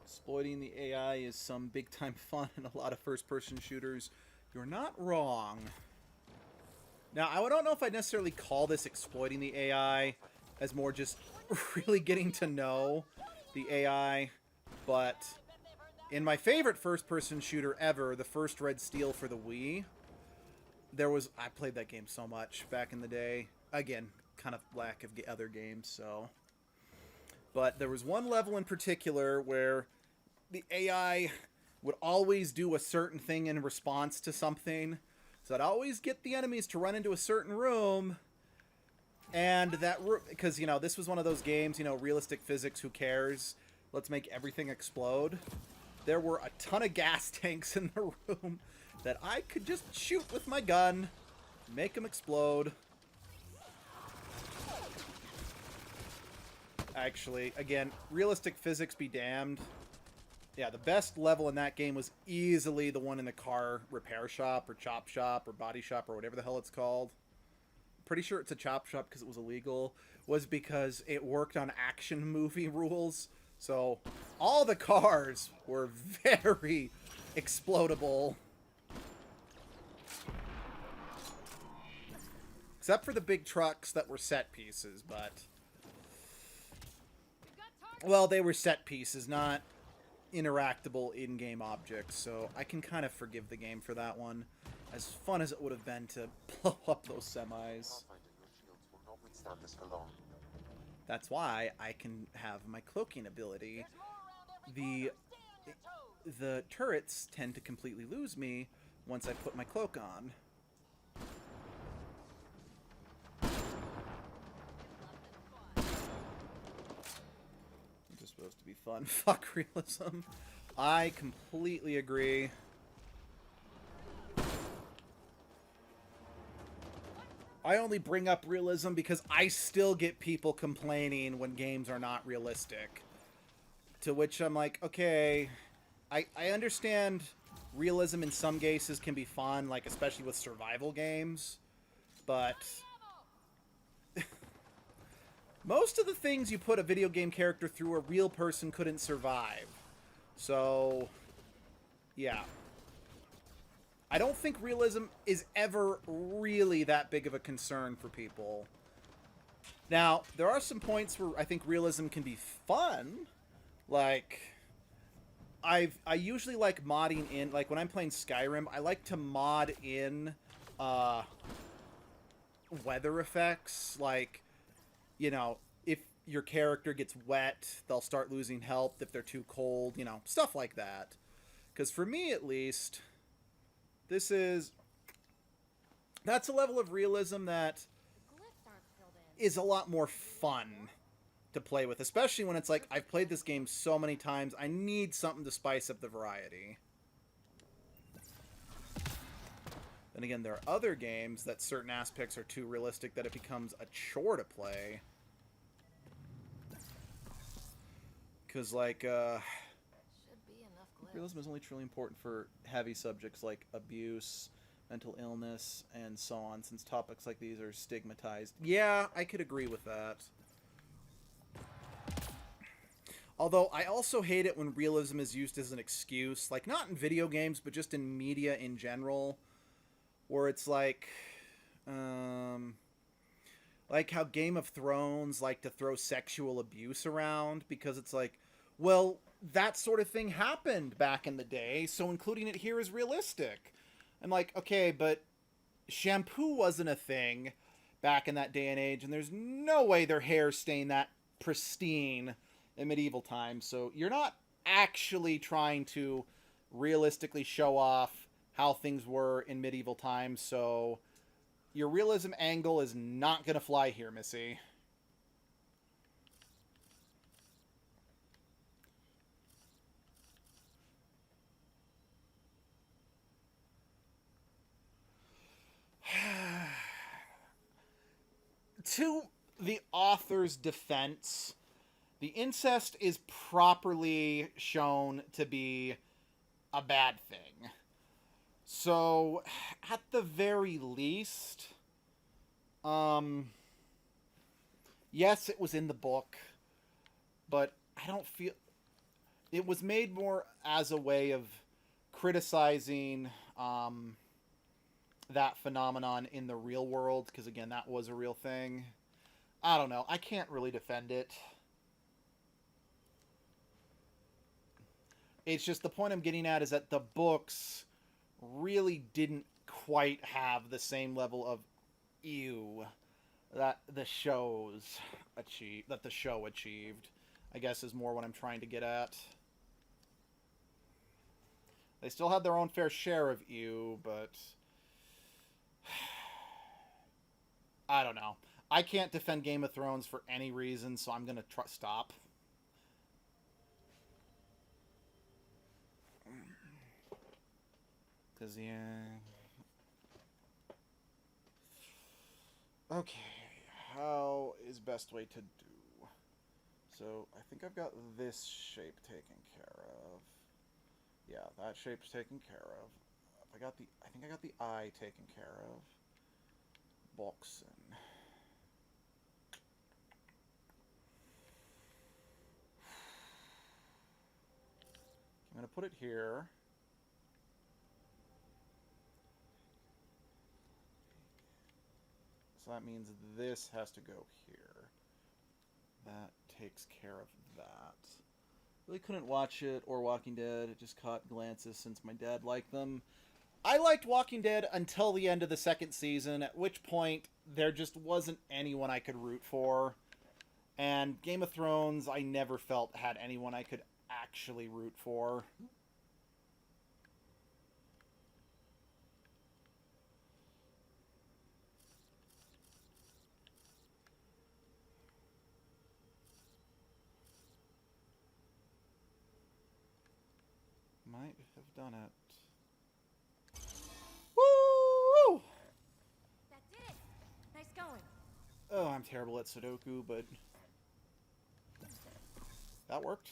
Exploiting the AI is some big time fun in a lot of first person shooters. You're not wrong. Now, I don't know if I'd necessarily call this exploiting the AI as more just really getting to know the AI, but in my favorite first person shooter ever, the first Red Steel for the Wii, I played that game so much back in the day. Again, kind of lack of other games, so. But there was one level in particular where the AI would always do a certain thing in response to something. So I'd always get the enemies to run into a certain room. And that room, because, you know, this was one of those games, you know, realistic physics, who cares? Let's make everything explode. There were a ton of gas tanks in the room that I could just shoot with my gun, make them explode. Actually, again, realistic physics be damned. Yeah, the best level in that game was easily the one in the car repair shop or chop shop or body shop or whatever the hell it's called. Pretty sure it's a chop shop because it was illegal. Was because it worked on action movie rules. So all the cars were very explodable. Except for the big trucks that were set pieces, but... Well, they were set pieces, not interactable in-game objects, so I can kind of forgive the game for that one. As fun as it would have been to blow up those semis. Pathfinder, your shields will not withstand this for long. That's why I can have my cloaking ability. The turrets tend to completely lose me once I put my cloak on. It's supposed to be fun. Fuck realism. I completely agree. I only bring up realism because I still get people complaining when games are not realistic. To which I'm like, okay, I understand realism in some cases can be fun, like especially with survival games, but most of the things you put a video game character through, a real person couldn't survive. So, yeah. I don't think realism is ever really that big of a concern for people. Now, there are some points where I think realism can be fun. Like, I usually like modding in, like when I'm playing Skyrim, I like to mod in weather effects. Like, you know, if your character gets wet, they'll start losing health if they're too cold, you know, stuff like that. Because for me, at least, that's a level of realism that is a lot more fun to play with, especially when it's like, I've played this game so many times, I need something to spice up the variety. And again, there are other games that certain aspects are too realistic that it becomes a chore to play. Because, like, Should be enough glyphs. realism is only truly important for heavy subjects like abuse, mental illness, and so on, since topics like these are stigmatized. Yeah, I could agree with that. Although, I also hate it when realism is used as an excuse. Like, not in video games, but just in media in general. Where it's like how Game of Thrones like to throw sexual abuse around. Because it's like, well, that sort of thing happened back in the day, so including it here is realistic. I'm like, okay, but shampoo wasn't a thing back in that day and age, and there's no way their hair stained that pristine in medieval times. So you're not actually trying to realistically show off how things were in medieval times, so your realism angle is not going to fly here, Missy. To the author's defense, the incest is properly shown to be a bad thing. So, at the very least, yes, it was in the book, but I don't feel... It was made more as a way of criticizing, that phenomenon in the real world, because again, that was a real thing. I don't know. I can't really defend it. It's just the point I'm getting at is that the books really didn't quite have the same level of ew that the show achieved. I guess is more what I'm trying to get at. They still had their own fair share of ew, but I don't know. I can't defend Game of Thrones for any reason, so I'm gonna stop. Because, yeah... Okay, how is best way to do? So, I think I've got this shape taken care of. Yeah, that shape's taken care of. I think I got the eye taken care of. Boxing. I'm gonna put it here. So that means this has to go here. That takes care of that. Really couldn't watch it or Walking Dead. It just caught glances since my dad liked them. I liked Walking Dead until the end of the second season, at which point there just wasn't anyone I could root for. And Game of Thrones, I never felt had anyone I could actually root for. Might have done it. Woo! That did it! Nice going. Oh, I'm terrible at Sudoku, but that worked.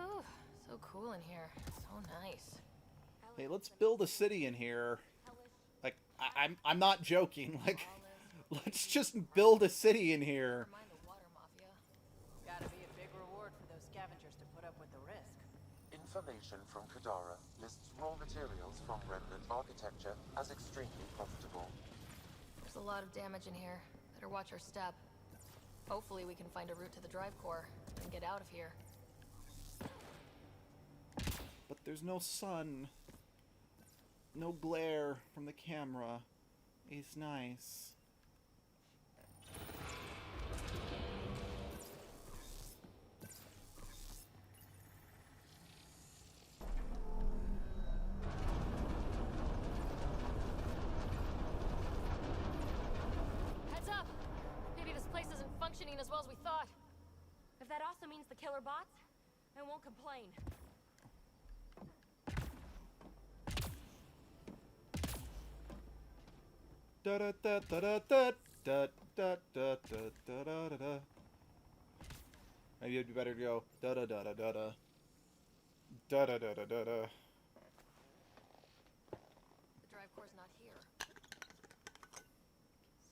Ooh, so cool in here. So nice. Hey, let's build a city in here. Like, I'm not joking. Like, let's just build a city in here. Mind the water mafia. Gotta be a big reward for those scavengers to put up with the risk. Information from Kadara lists raw materials from remnant architecture as extremely profitable. There's a lot of damage in here. Better watch our step. Hopefully we can find a route to the drive core and get out of here. But there's no sun. No glare from the camera. It's nice. Heads up! functioning as well as we thought. If that also means the killer bots, I won't complain. Da da da da da da da da da da da da. Maybe it'd be better to go da da da da da da da da da da da da. The drive core's not here.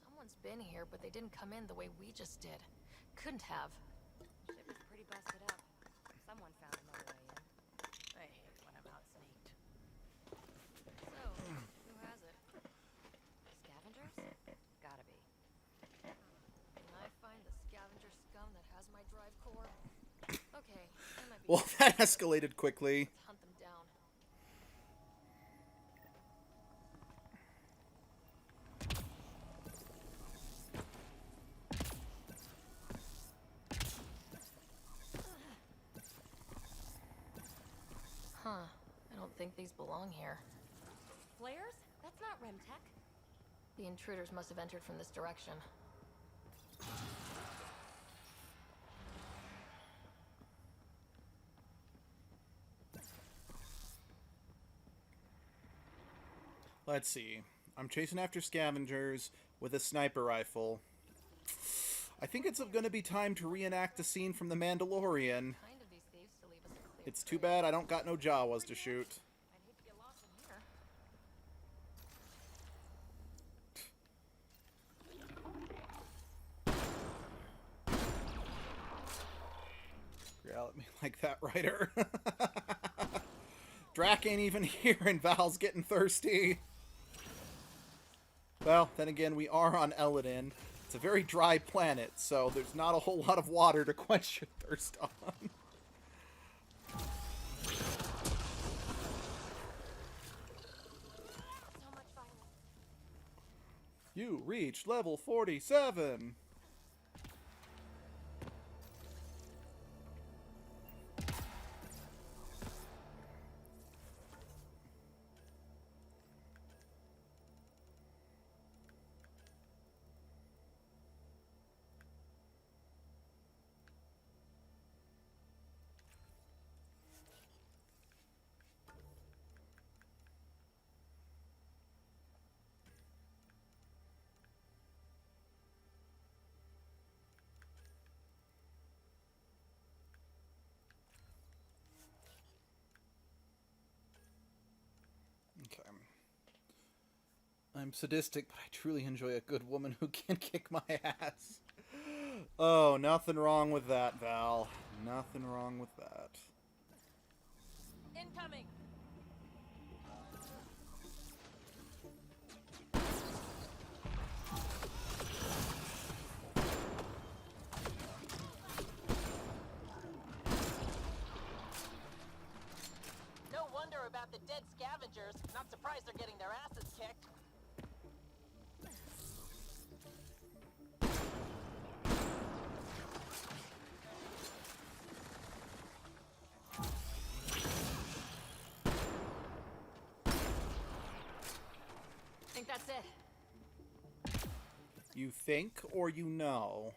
Someone's been here, but they didn't come in the way we just did. Couldn't have. Ship is pretty busted up. Someone found another way in. I hate when I'm outsneaked. So, who has it? Scavengers? Gotta be. Can I find the scavenger scum that has my drive core? Okay, I might be. Well, that escalated quickly. Let's hunt them down. Huh. I don't think these belong here. Flares? That's not Remtech. The intruders must have entered from this direction. Let's see. I'm chasing after scavengers with a sniper rifle. I think it's going to be time to reenact the scene from The Mandalorian. Kind of these thieves to leave us a clear It's too trail. bad I don't got no Jawas to shoot. I'd hate to get lost in here. Growl at me like that, Ryder. Drac ain't even here and Val's getting thirsty. Well, then again, we are on Eladin. It's a very dry planet, so there's not a whole lot of water to quench your thirst on. So much violence. You reached level 47. Okay. I'm sadistic, but I truly enjoy a good woman who can kick my ass. Oh, nothing wrong with that, Val. Nothing wrong with that. Incoming! No wonder about the dead scavengers. Not surprised they're getting their asses kicked. Think that's it. You think or you know?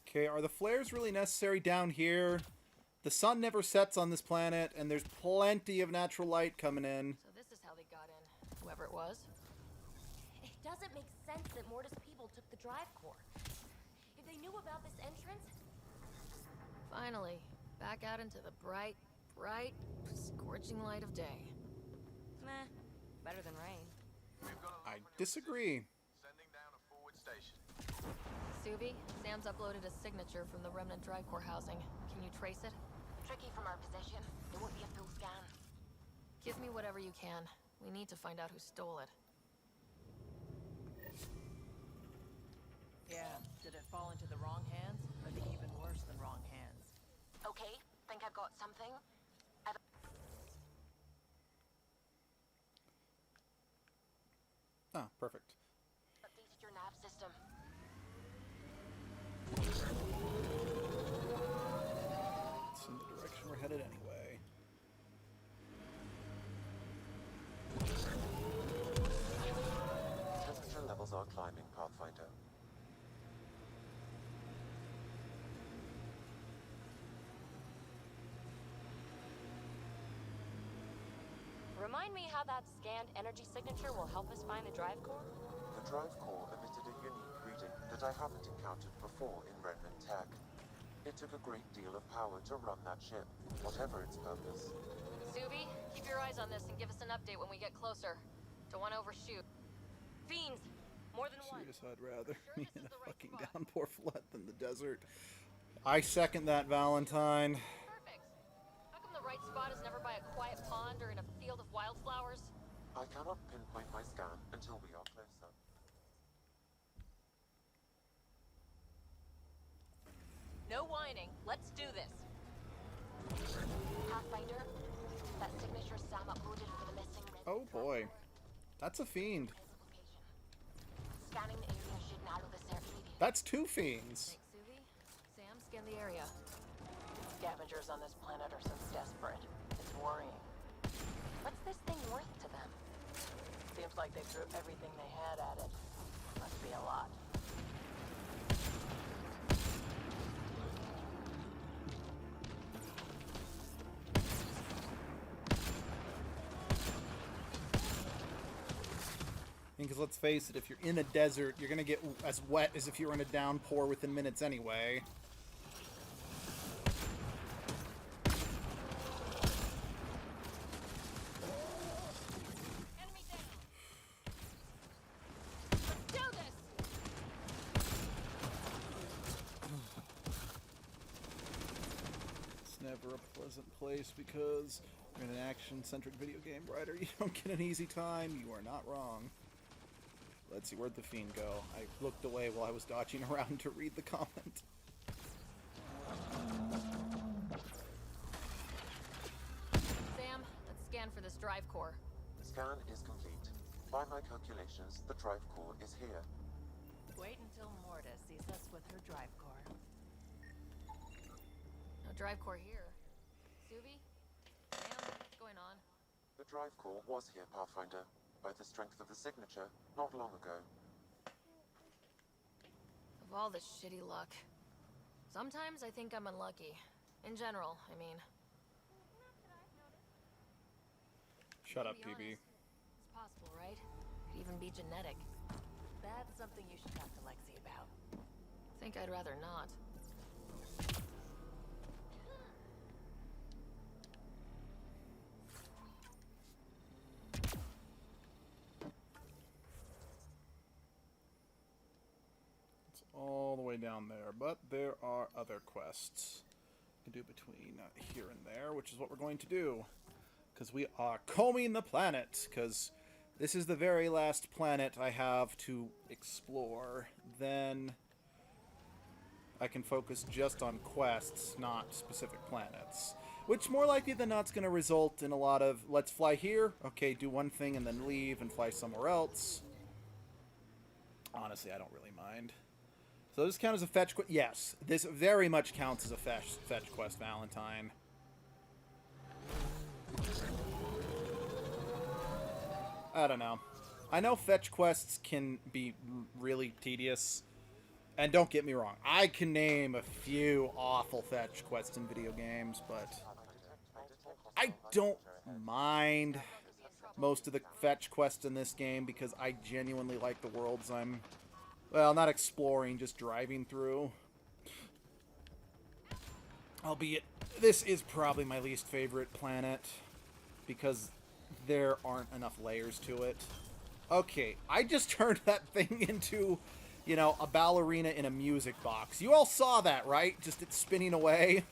Okay, are the flares really necessary down here? The sun never sets on this planet, and there's plenty of natural light coming in. So this is how they got in. Whoever it was. It doesn't make sense that Mortis people took the drive core. If they knew about this entrance, Finally, back out into the bright, scorching light of day. meh, better than rain. We've got a I disagree. sending down a forward station. Suvi, Sam's uploaded a signature from the remnant drive core housing. Can you trace it? Tricky from our position. It won't be a full scan. Give me whatever you can. We need to find out who stole it. Yeah, did it fall into the wrong hands? Or the even worse than wrong hands? Okay, think I've got something. Oh, perfect. Updated your nav system. It's in the direction we're headed anyway. Temperature levels are climbing, Pathfinder. Remind me how that scanned energy signature will help us find the drive core? The drive core emitted a unique reading that I haven't encountered before in Remnant tech. It took a great deal of power to run that ship, whatever its purpose. Subi, keep your eyes on this and give us an update when we get closer. Don't want to overshoot. Fiends! More than one. Serious, I'd rather Sure be this in is a the right fucking spot? downpour flood than the desert. I second that, Valentine. Perfect. How come the right spot is never by a quiet pond or in a field of wildflowers? I cannot pinpoint my scan until we are closer. No whining. Let's do this. Pathfinder, that signature Sam uploaded for the missing red Oh drive boy. core That's a fiend. has a location. Scanning the area should narrow the search immediately. That's two fiends. Thanks, Subi. Sam, scan the area. Scavengers on this planet are so desperate. It's worrying. What's this thing worth to them? Seems like they threw everything they had at it. Must be a lot. Because let's face it, if you're in a desert, you're gonna get as wet as if you were in a downpour within minutes anyway. Enemy down. Let's do this. It's never a pleasant place because you're in an action-centric video game writer. You don't get an easy time. You are not wrong. Let's see, where'd the fiend go? I looked away while I was dodging around to read the comment. Sam, let's scan for this drive core. The scan is complete. By my calculations, the drive core is here. Wait until Morta sees us with her drive core. No drive core here. Subi? Sam, what's going on? The drive core was here, Pathfinder, by the strength of the signature not long ago. Of all this shitty luck. Sometimes I think I'm unlucky. In general, I mean. Shut To up, be PB. honest, it's possible, right? Could even be genetic. That's something you should talk to Lexi about. Think I'd rather not. It's all the way down there, but there are other quests to do between here and there, which is what we're going to do. Because we are combing the planet, because this is the very last planet I have to explore. Then I can focus just on quests, not specific planets. Which, more likely than not, is going to result in a lot of, let's fly here, okay, do one thing and then leave and fly somewhere else. Honestly, I don't really mind. So does this count as a fetch quest? Yes, this very much counts as a fetch quest, Valentine. I don't know. I know fetch quests can be really tedious. And don't get me wrong, I can name a few awful fetch quests in video games, but I don't mind most of the fetch quests in this game because I genuinely like the worlds I'm, well, not exploring, just driving through. Albeit, this is probably my least favorite planet because there aren't enough layers to it. Okay, I just turned that thing into, you know, a ballerina in a music box. You all saw that, right? Just it spinning away.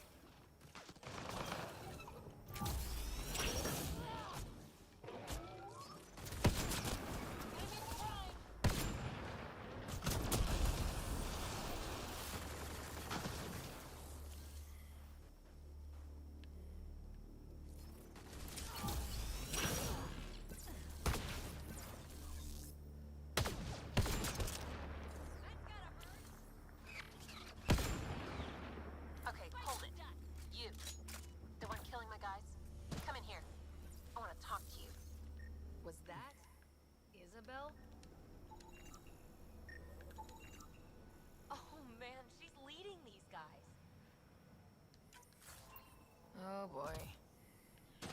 Oh boy.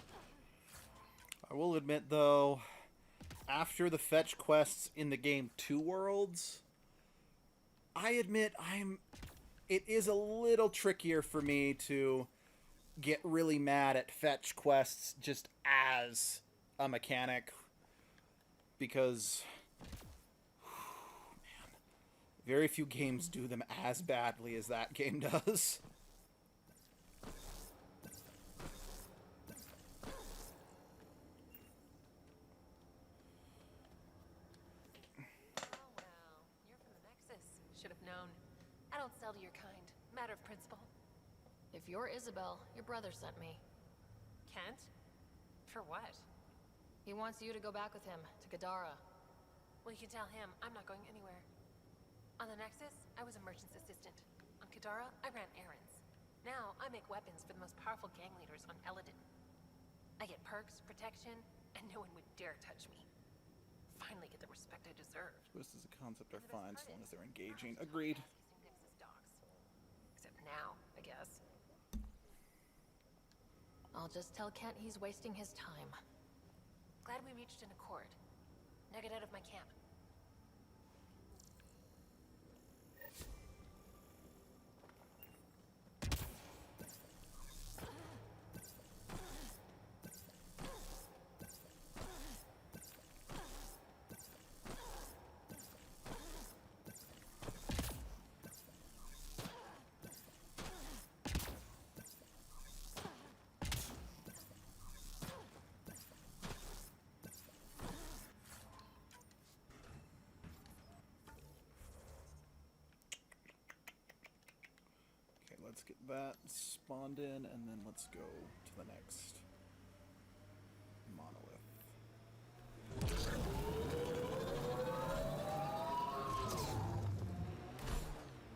I will admit, though, after the fetch quests in the game Two Worlds, I admit it is a little trickier for me to get really mad at fetch quests just as a mechanic, because man, very few games do them as badly as that game does. Well, you're from the Nexus. Should have known. I don't sell to your kind. Matter of principle. If you're Isabel, your brother sent me. Kent? For what? He wants you to go back with him to Gadara. Well, you can tell him I'm not going anywhere. On the Nexus, I was a merchant's assistant. On Kadara, I ran errands. Now, I make weapons for the most powerful gang leaders on Eladin. I get perks, protection, and no one would dare touch me. Finally get the respect I deserve. This is a concept are And the best fine part as long is, as they're engaging. I don't Agreed. have to use Nexus dogs. Except now, I guess. I'll just tell Kent he's wasting his time. Glad we reached an accord. Now get out of my camp. Okay, let's get that spawned in, and then let's go to the next monolith.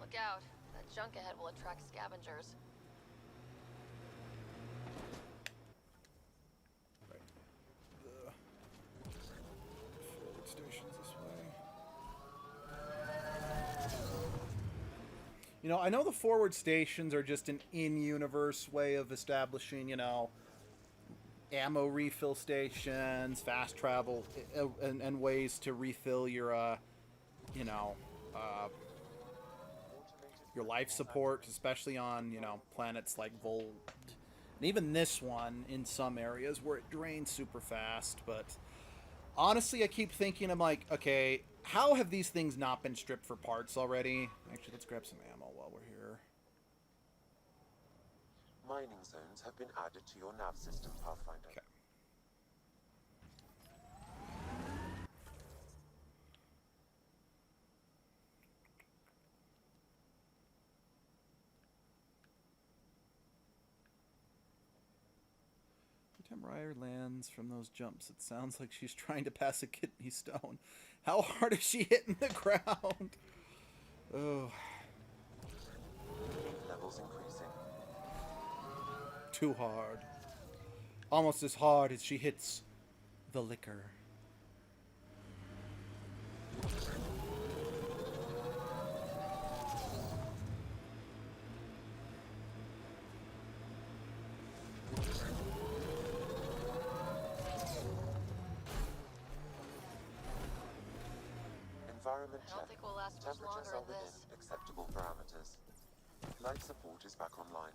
Look out. That junk ahead will attract scavengers. Right. The forward station's this way. You know, I know the forward stations are just an in-universe way of establishing, you know, ammo refill stations, fast travel, and ways to refill your, you know, your life support, especially on, you know, planets like Volt. And even this one in some areas where it drains super fast. But honestly, I keep thinking, I'm like, okay, how have these things not been stripped for parts already? Actually, let's grab some ammo while we're here. Mining zones have been added to your nav system, Pathfinder. Okay. Every time Ryder lands from those jumps, it sounds like she's trying to pass a kidney stone. How hard is she hitting the ground? Oh. Levels increasing. Too hard. Almost as hard as she hits the liquor. Environment I don't check. think we'll last much Temperatures longer are in within this. acceptable parameters. Life support is back online.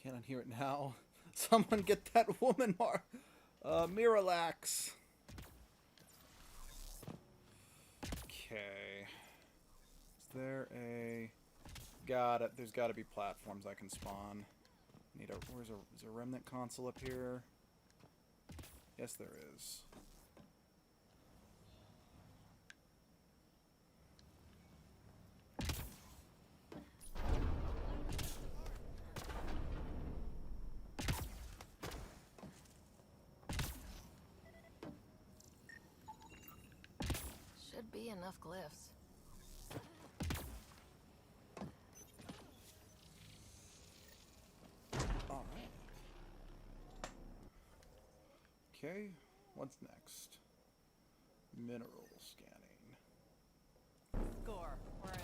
Can't unhear it now. Someone get that woman Miralax. Okay. Is there a... Got it. There's got to be platforms I can spawn. Need a... Is a remnant console up here? Yes, there is. Should be enough glyphs. Alright. Okay, what's next? Mineral scanning. Score. We're in.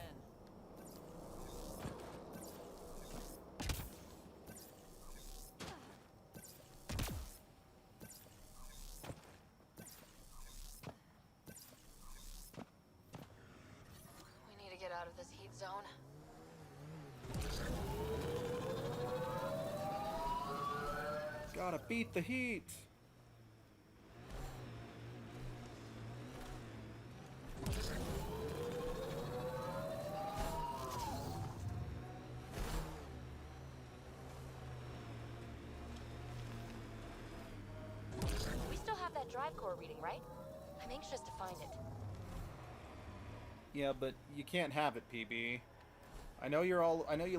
We need to get out of this heat zone. Gotta beat the heat! We still have that drive core reading, right? I'm anxious to find it. Yeah, but you can't have it, PB. I know you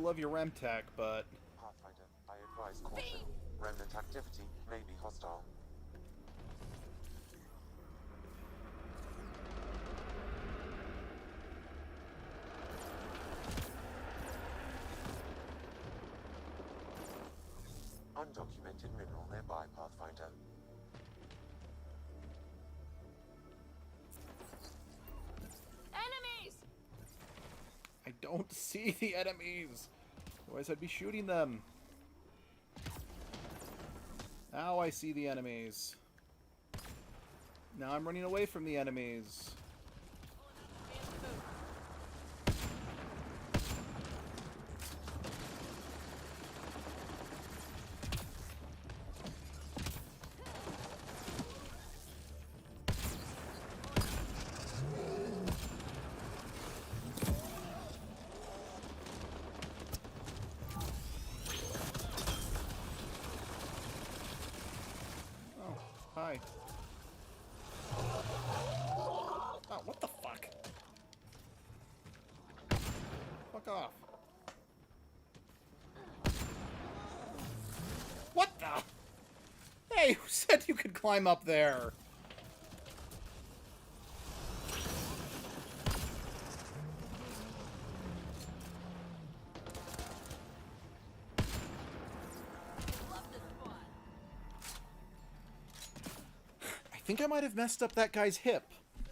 love your Remtech, but... Pathfinder, I advise caution. Remnant activity may be hostile. Undocumented mineral nearby, Pathfinder. Enemies! I don't see the enemies! Otherwise I'd be shooting them. Now I see the enemies. Now I'm running away from the enemies. Hi. Oh, what the fuck? Fuck off. What the? Hey, who said you could climb up there? I think I might have messed up that guy's hip. I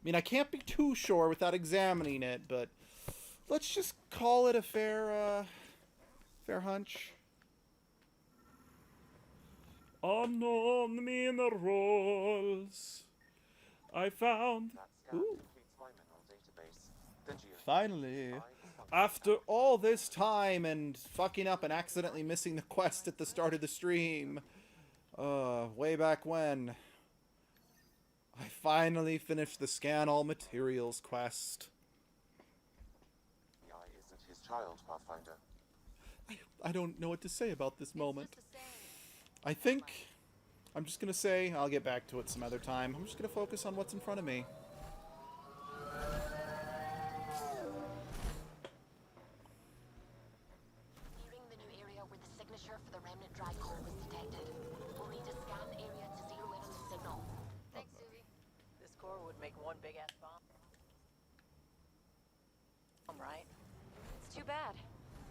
mean, I can't be too sure without examining it, but let's just call it a fair hunch. Unknown minerals. I found... That scan Ooh. completes my mineral database. The geophysical Finally. eye- After all this time and fucking up and accidentally missing the quest at the start of the stream. Way back when. I finally finished the Scan All Materials quest. The eye isn't his child, Pathfinder. I don't know what to say about this moment. Just a saying. I think I'm just gonna say I'll get back to it some other time. I'm just gonna focus on what's in front of me. Nearing the new area where the signature for the remnant drive core was detected. We'll need to scan the area to zero in on the signal. Thanks, Suvi. This core would make one big ass bomb. Right? It's too bad.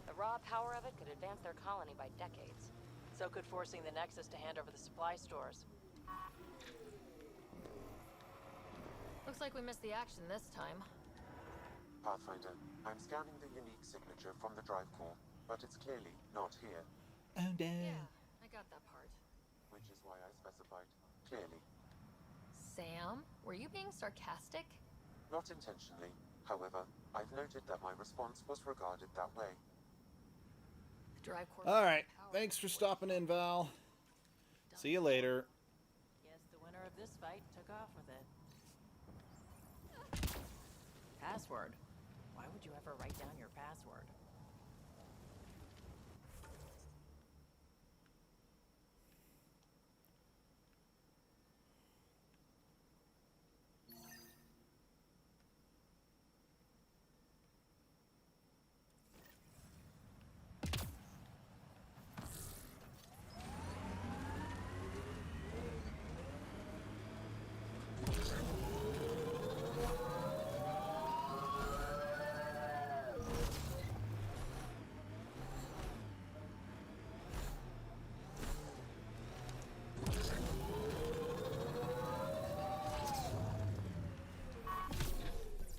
The raw power of it could advance their colony by decades. So could forcing the Nexus to hand over the supply stores. Looks like we missed the action this time. Pathfinder, I'm scanning the unique signature from the drive core, but it's clearly not here, Oh, damn. Yeah, I got that part. which is why I specified clearly. Sam, were you being sarcastic? Not intentionally. However, I've noted that my response was regarded that way. The drive core. All right. Thanks for stopping in, Val. See you later. Guess the winner of this fight took off with it. Password? Why would you ever write down your password?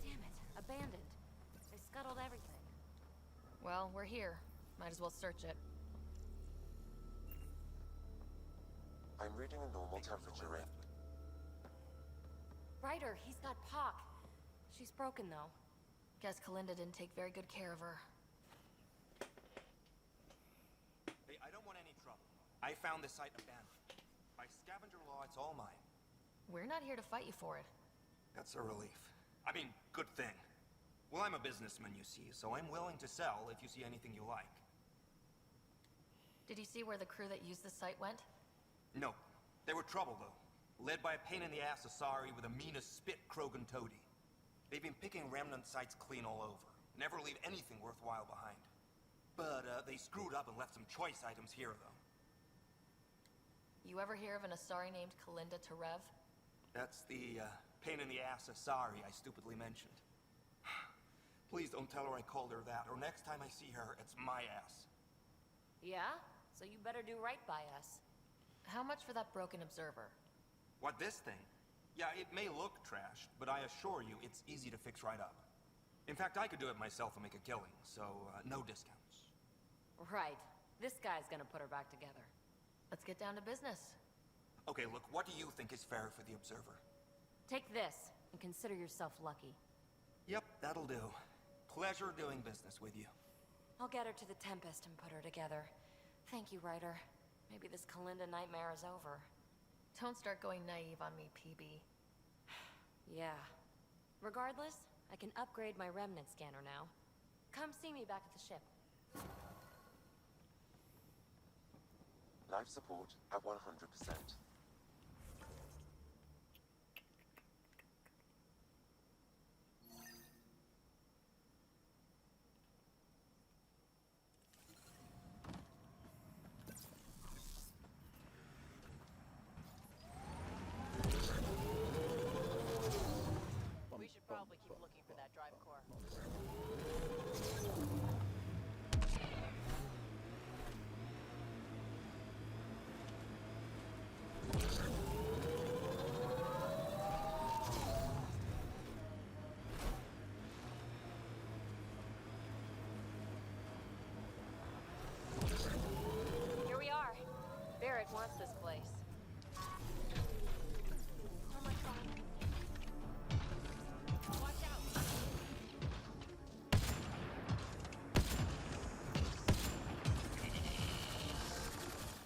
Damn it, abandoned. They scuttled everything. Well, we're here. Might as well search it. I'm reading a normal temperature read. Ryder, he's got Pock. She's broken, though. Guess Kalinda didn't take very good care of her. Hey, I don't want any trouble. I found this site abandoned. By scavenger law, it's all mine. We're not here to fight you for it. That's a relief. I mean, good thing. Well, I'm a businessman, you see, so I'm willing to sell if you see anything you like. Did you see where the crew that used the site went? No. They were trouble, though. Led by a pain-in-the-ass Asari with the meanest spit Krogan toady. They've been picking remnant sites clean all over. Never leave anything worthwhile behind. But, they screwed up and left some choice items here, though. You ever hear of an Asari named Kalinda Terev? That's the, pain-in-the-ass Asari I stupidly mentioned. Please don't tell her I called her that, or next time I see her, it's my ass. Yeah? So you better do right by us. How much for that broken observer? What, this thing? Yeah, it may look trashed, but I assure you it's easy to fix right up. In fact, I could do it myself and make a killing, so no discounts. Right. This guy's gonna put her back together. Let's get down to business. Okay, look, what do you think is fair for the Observer? Take this, and consider yourself lucky. Yep, that'll do. Pleasure doing business with you. I'll get her to the Tempest and put her together. Thank you, Ryder. Maybe this Kalinda nightmare is over. Don't start going naive on me, PB. Yeah. Regardless, I can upgrade my remnant scanner now. Come see me back at the ship. Life support at 100%. We should probably keep looking for that drive core. Here we are. Barrett wants this place. Oh my god. Watch out!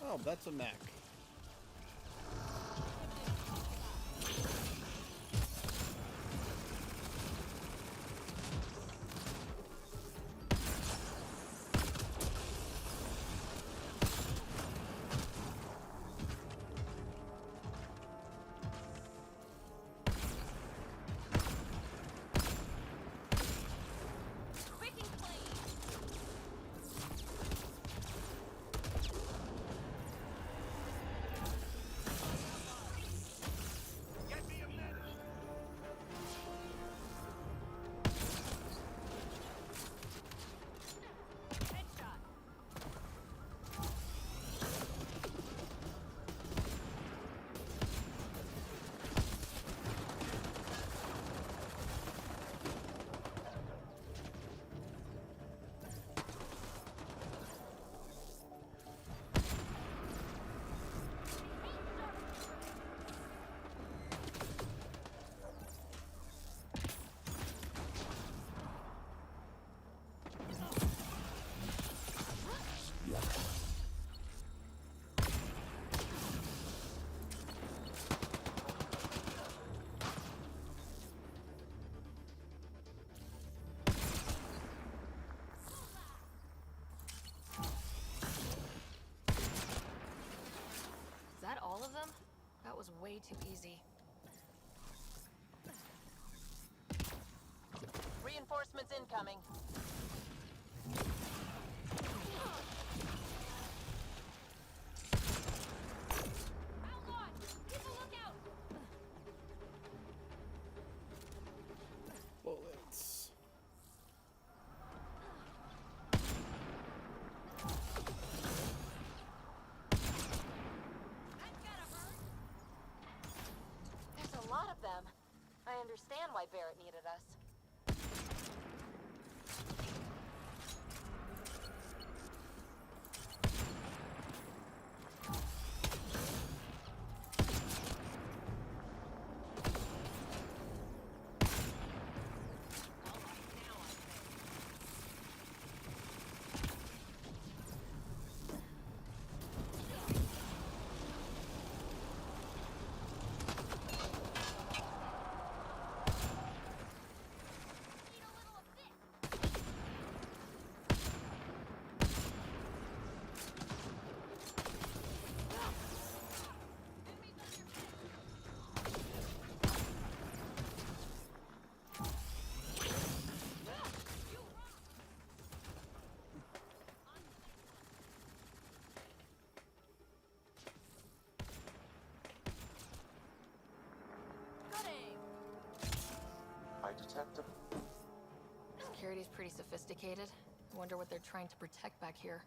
Oh, that's a mech. Quick and clean! was way too easy. Reinforcements incoming. Outlaws! Keep a lookout! Bullets. That's gotta hurt! There's a lot of them. I understand why Barrett needed us. I detect a... Security's pretty sophisticated. I wonder what they're trying to protect back here.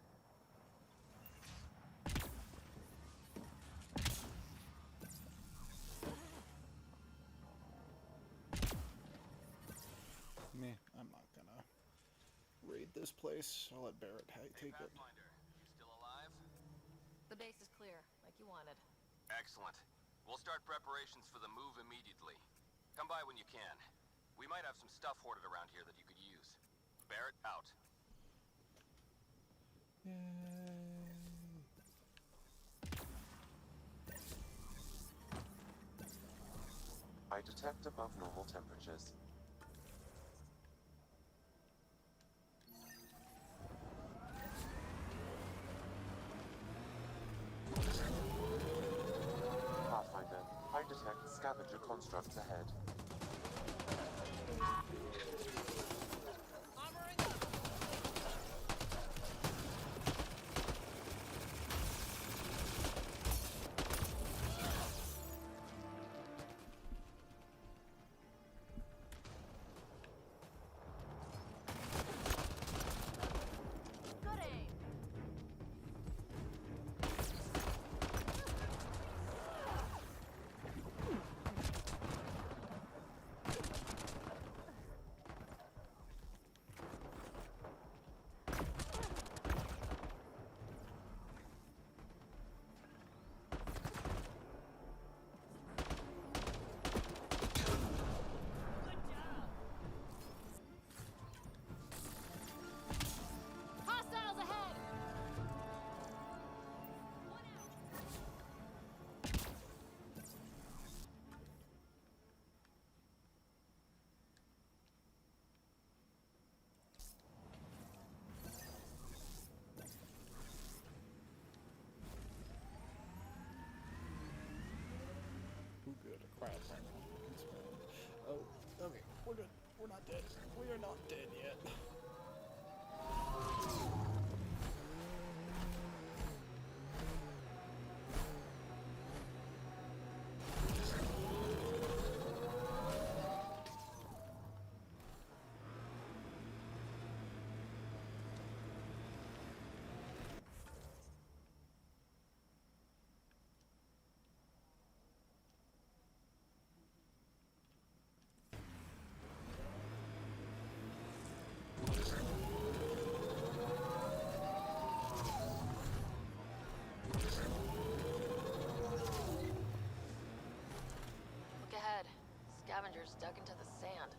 Me, I'm not gonna raid this place. I'll let Barrett take it. Pathfinder, you still alive? The base is clear, like you wanted. Excellent. We'll start preparations for the move immediately. Come by when you can. We might have some stuff hoarded around here that you could use. Barrett, out. I detect above normal temperatures. Pathfinder, I detect scavenger constructs ahead. Good aim! Hostiles ahead! Ooh, good. A crowd finder. Oh, okay. We're good. We're not dead. We are not dead yet. Look ahead. Scavengers dug into the sand.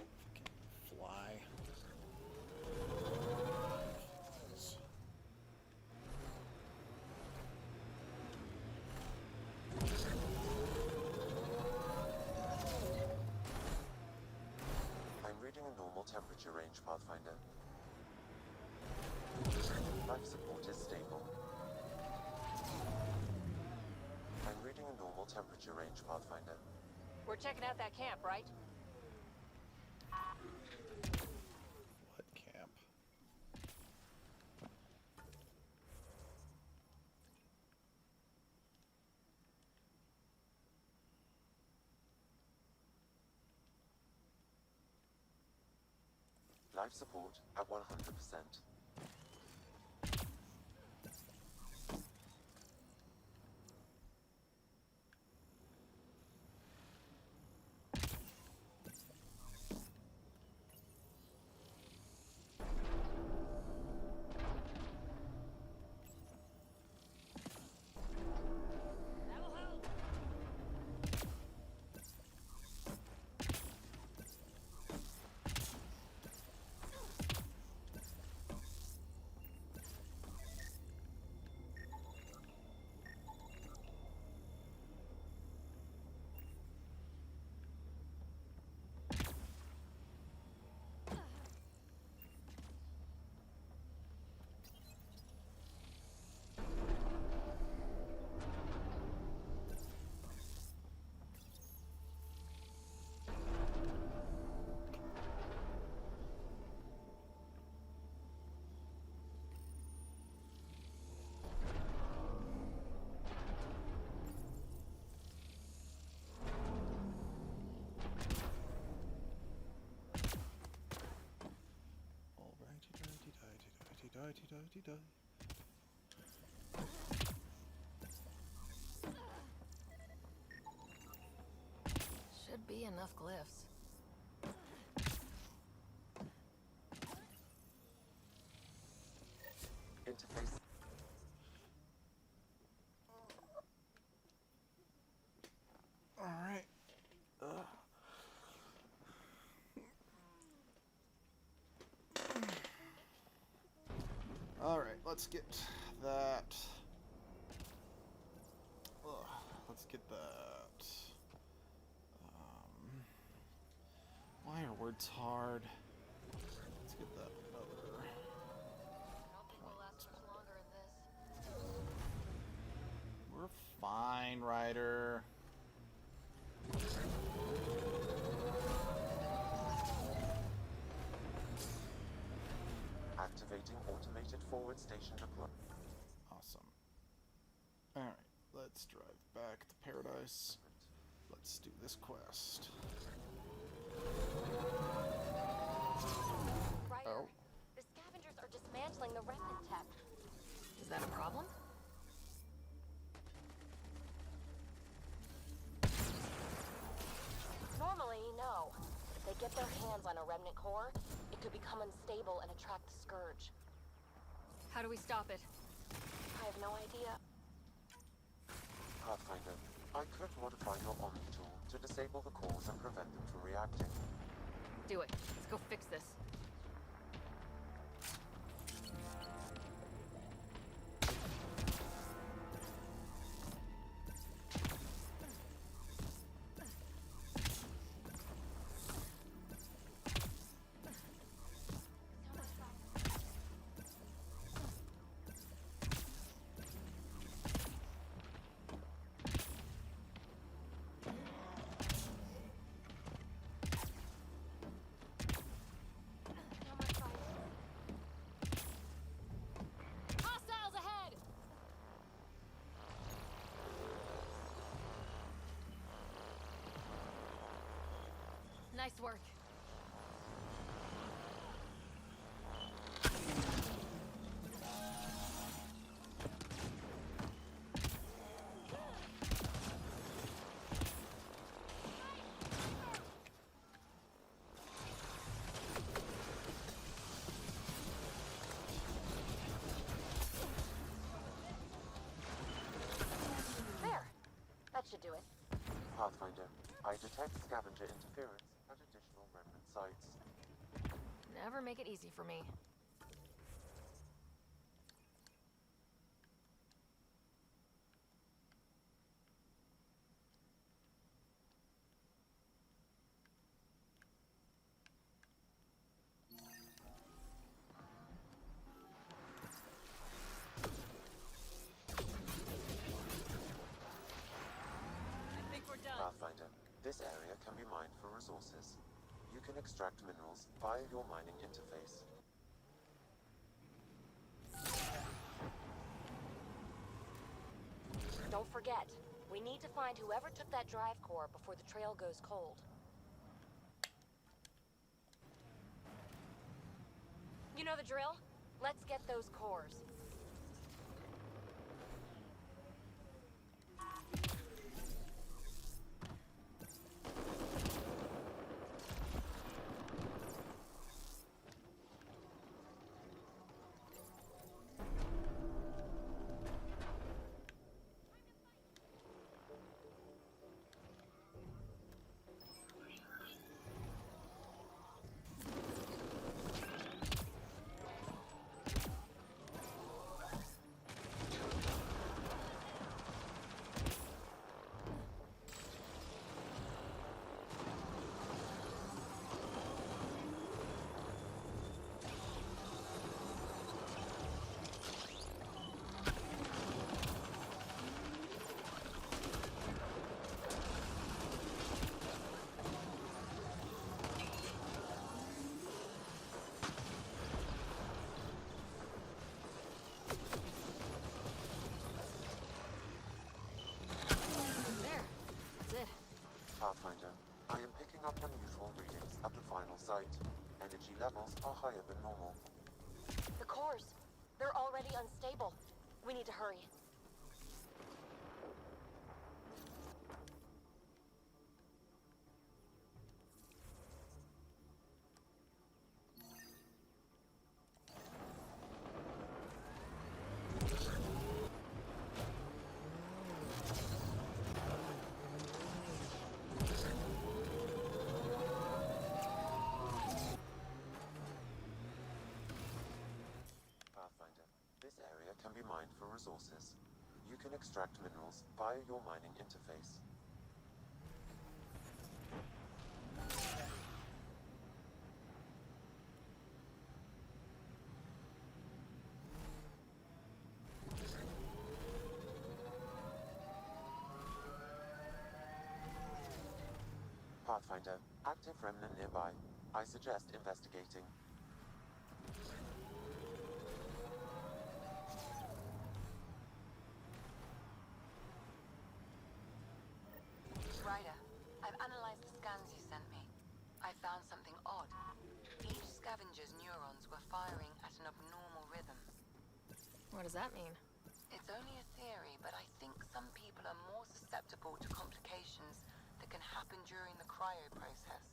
Fucking fly. temperature range, Pathfinder. Life support is stable. I'm reading a normal temperature range, Pathfinder. We're checking out that camp, right? What camp? Life support at 100%. Alrighty-doity-doity-doity-doity-doity. Should be enough glyphs. Interface. Alright. Alright, let's get that. Let's get that. Why are words hard? Let's get that other. I don't think we'll last much longer in this. We're fine, Ryder. Activating automated forward station deployment. Awesome. Alright, let's drive back to Paradise. Let's do this quest. Ryder, Oh. the scavengers are dismantling the remnant tech. Is that a problem? Normally, no. If they get their hands on a remnant core, it could become unstable and attract the Scourge. How do we stop it? I have no idea. Pathfinder, I could modify your Omni tool to disable the cores and prevent them from reacting. Do it. Let's go fix this. Hostiles ahead! Nice work. There. That should do it. Pathfinder, I detect scavenger interference at additional remnant sites. Never make it easy for me. This area can be mined for resources. You can extract minerals via your mining interface. Don't forget, we need to find whoever took that drive core before the trail goes cold. You know the drill? Let's get those cores. Pathfinder, I am picking up unusual readings at the final site. Energy levels are higher than normal. The cores! They're already unstable. We need to hurry. Pathfinder, this area can be mined for resources. You can extract minerals via your mining interface. Pathfinder, active remnant nearby. I suggest investigating. Ryder, I've analyzed the scans you sent me. I found something odd. Each scavenger's neurons were firing at an abnormal rhythm. What does that mean? It's only a theory, but I think some people are more susceptible to complications that can happen during the cryo process.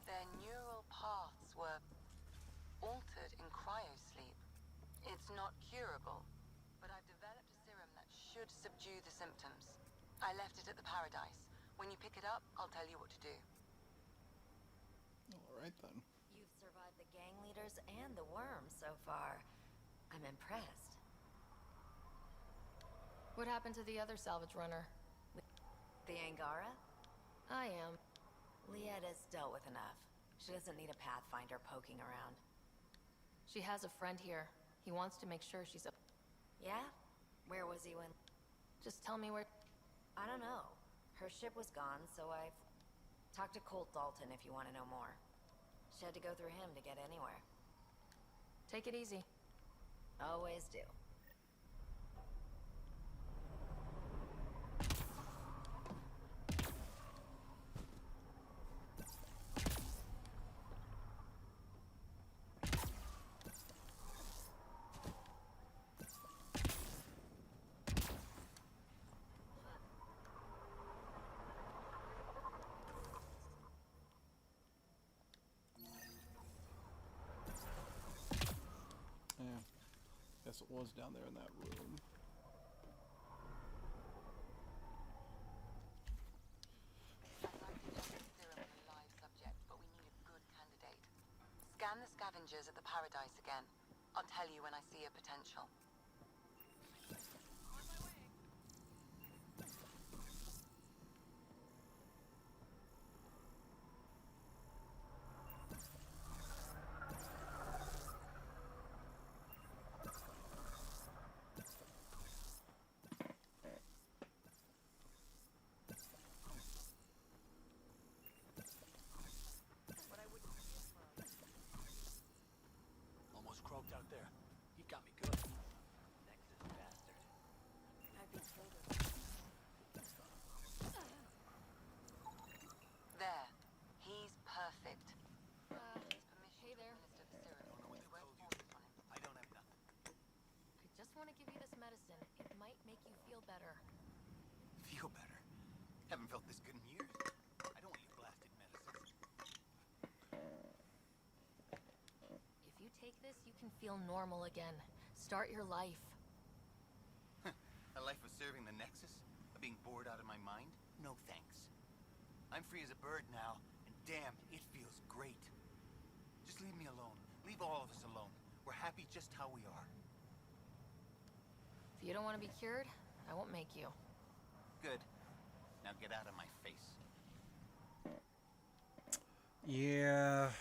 Their neural paths were altered in cryosleep. It's not curable, but I've developed a serum that should subdue the symptoms. I left it at the Paradise. When you pick it up, I'll tell you what to do. Alright then. You've survived the gang leaders and the worms so far. I'm impressed. What happened to the other salvage runner? The Angara? I am. Lietta's dealt with enough. She doesn't need a Pathfinder poking around. She has a friend here. He wants to make sure she's up. Yeah? Where was he when... Just tell me where... I don't know. Her ship was gone, so I've... Talked to Colt Dalton if you want to know more. She had to go through him to get anywhere. Take it easy. Always do. Yeah. Guess it was down there in that room. Serum on a live subject, but we need a good candidate. Scan the scavengers at the Paradise again. I'll tell you when I see a potential. feel normal again. Start your life. A life of serving the Nexus? Of being bored out of my mind? No thanks. I'm free as a bird now, and damn, it feels great. Just leave me alone. Leave all of us alone. We're happy just how we are. If you don't want to be cured, I won't make you. Good. Now get out of my face. Yeah.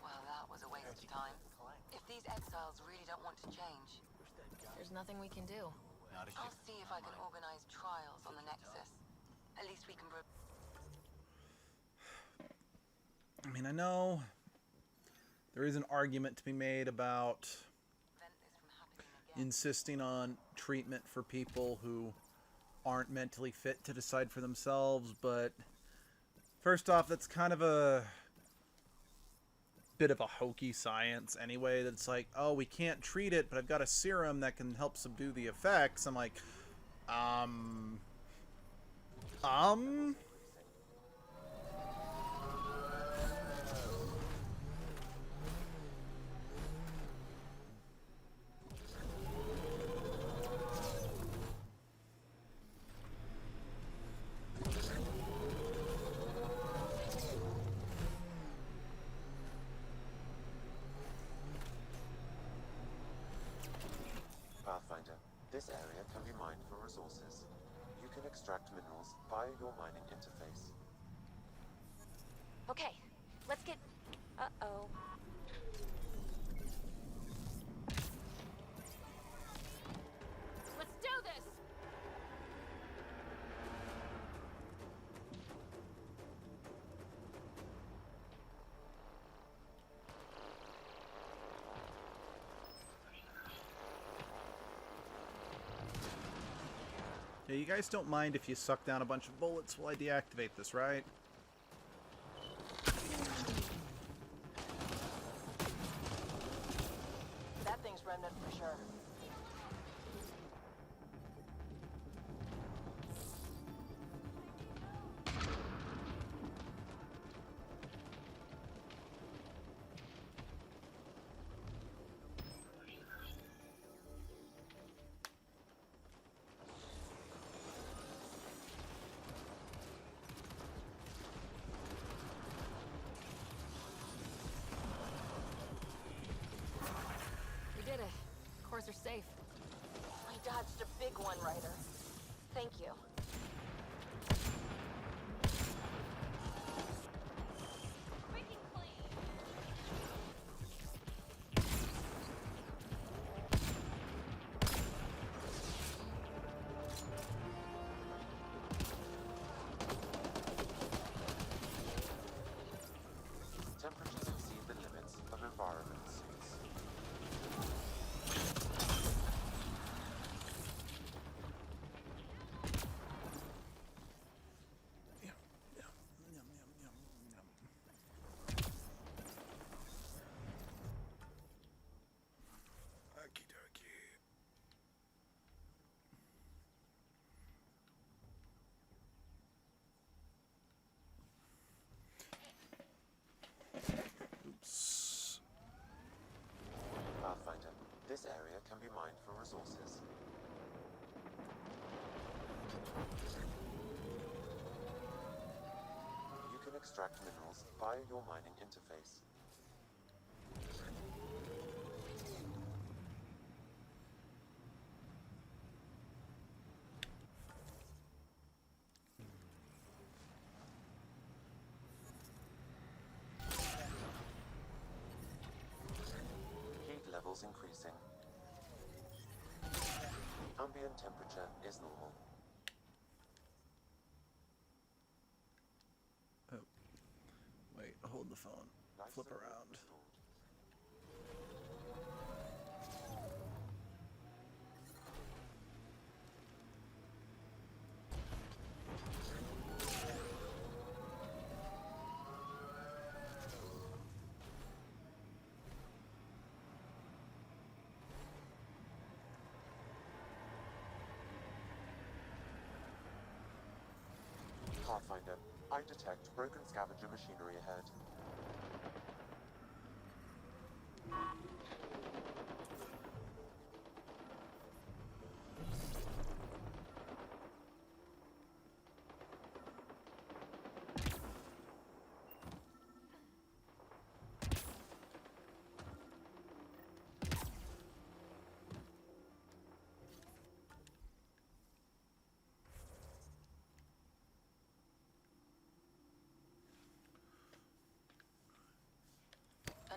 Well, that was a waste of time. If these exiles really don't want to change, There's nothing we can do. Not if I'll see if I can organize trials on the Nexus. At least we can... I mean, I know there is an argument to be made about prevent this from happening again. insisting on treatment for people who aren't mentally fit to decide for themselves, but first off, that's kind of a bit of a hokey science anyway. That's like, oh, we can't treat it, but I've got a serum that can help subdue the effects. I'm like, Pathfinder, this area can be mined for resources. You can extract minerals via your mining interface. Okay, let's get... Uh-oh. Let's do this! yeah, you guys don't mind if you suck down a bunch of bullets while I deactivate this, right? That thing's remnant for sure. We did it. Cores are safe. I dodged a big one, Ryder. Thank you. Temperatures exceed the limits of environment suits. Okie dokie. Oops. Pathfinder, this area can be mined for resources. You can extract minerals via your mining interface. Heat levels increasing. Ambient temperature is normal. Oh. Wait, hold the phone. Life Flip support around. restored. Pathfinder, I detect broken scavenger machinery ahead.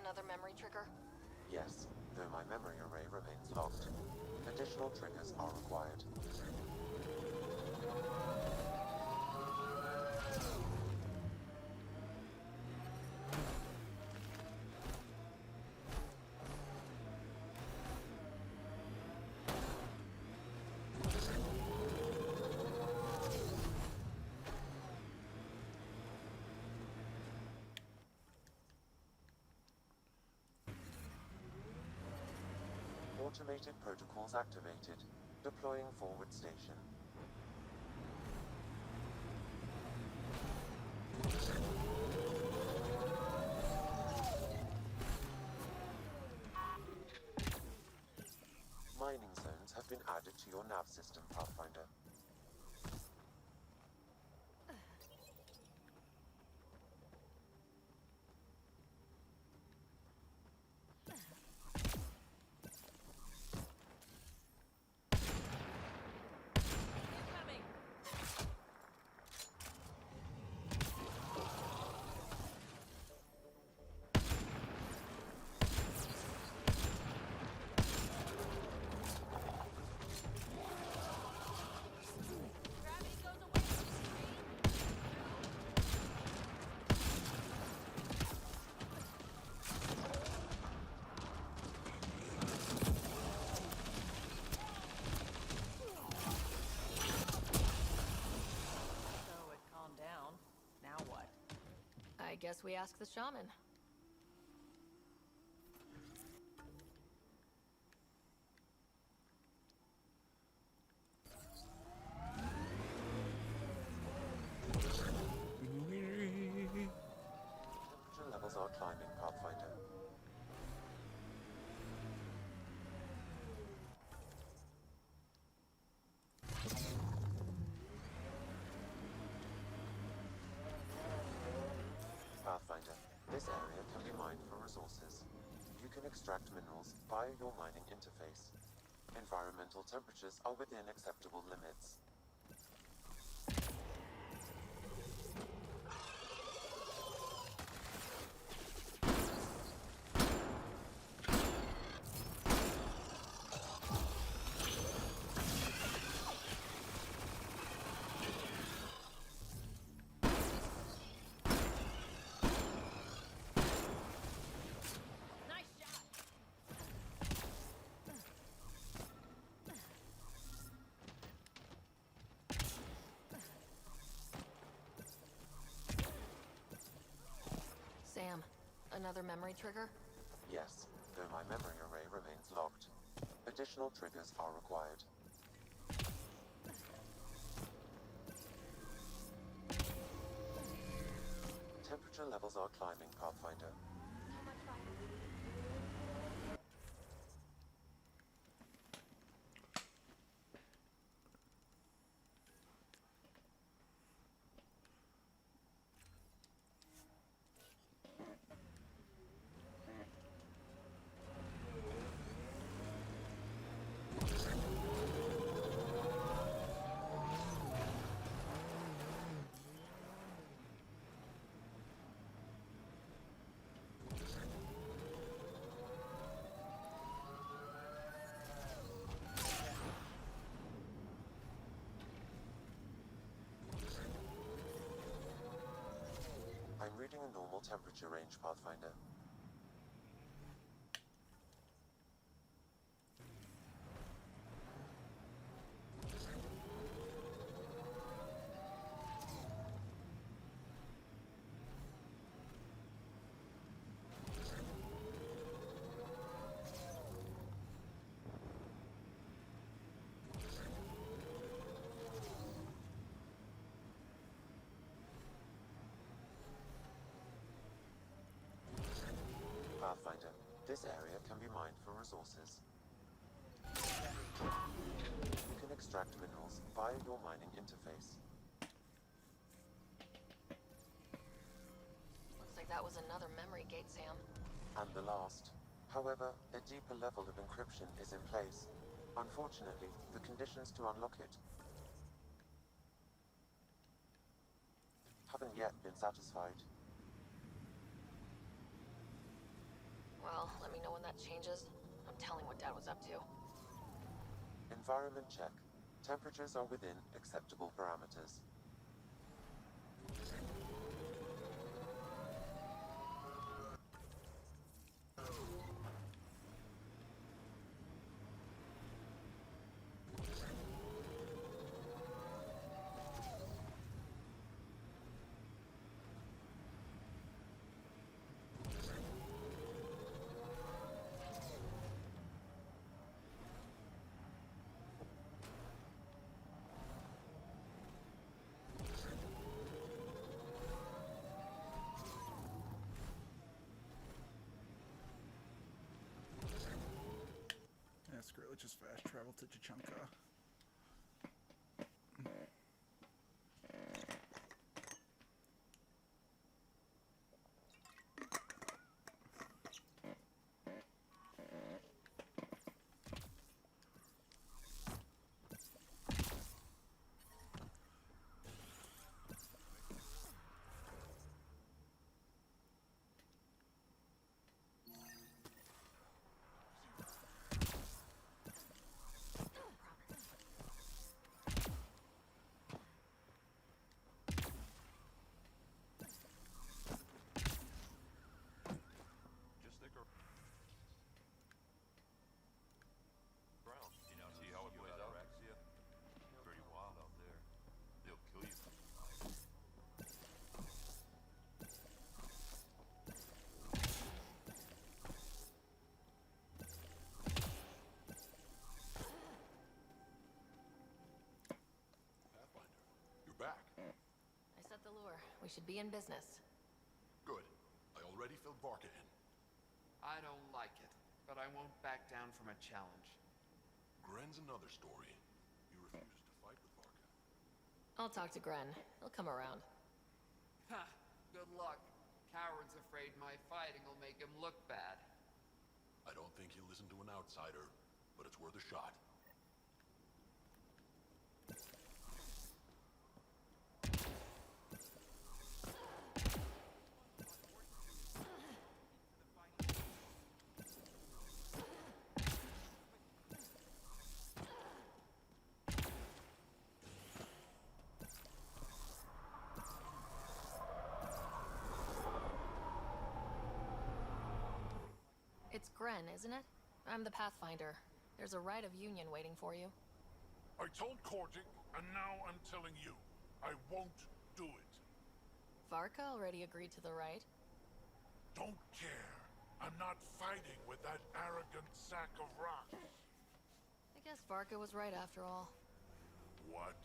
Another memory trigger? Yes, though my memory array remains locked. Additional triggers are required. Automated protocols activated. Deploying forward station. Mining zones have been added to your nav system, Pathfinder. I guess we ask the shaman. Temperature levels are climbing, Pathfinder. Pathfinder, this area can be mined for resources. You can extract minerals via your mining interface. Environmental temperatures are within acceptable limits. Sam, another memory trigger? Yes, though my memory array remains locked. Additional triggers are required. Temperature levels are climbing, Pathfinder. I'm reading a normal temperature range, Pathfinder. resources. You can extract minerals via your mining interface. Looks like that was another memory gate, Sam. And the last. However, a deeper level of encryption is in place. Unfortunately, the conditions to unlock it haven't yet been satisfied. Well, let me know when that changes. I'm telling what Dad was up to. Environment check. Temperatures are within acceptable parameters. Yeah, screw it. Let's just fast travel to Chichanka. We should be in business. Good. I already filled Varka in. I don't like it, but I won't back down from a challenge. Gren's another story. He refuses to fight with Varka. I'll talk to Gren. He'll come around. Ha! Good luck. Coward's afraid my fighting will make him look bad. I don't think he'll listen to an outsider, but it's worth a shot. It's Gren, isn't it? I'm the Pathfinder. There's a rite of union waiting for you. I told Kordic, and now I'm telling you. I won't do it. Varka already agreed to the rite. Don't care. I'm not fighting with that arrogant sack of rock. I guess Varka was right after all. What?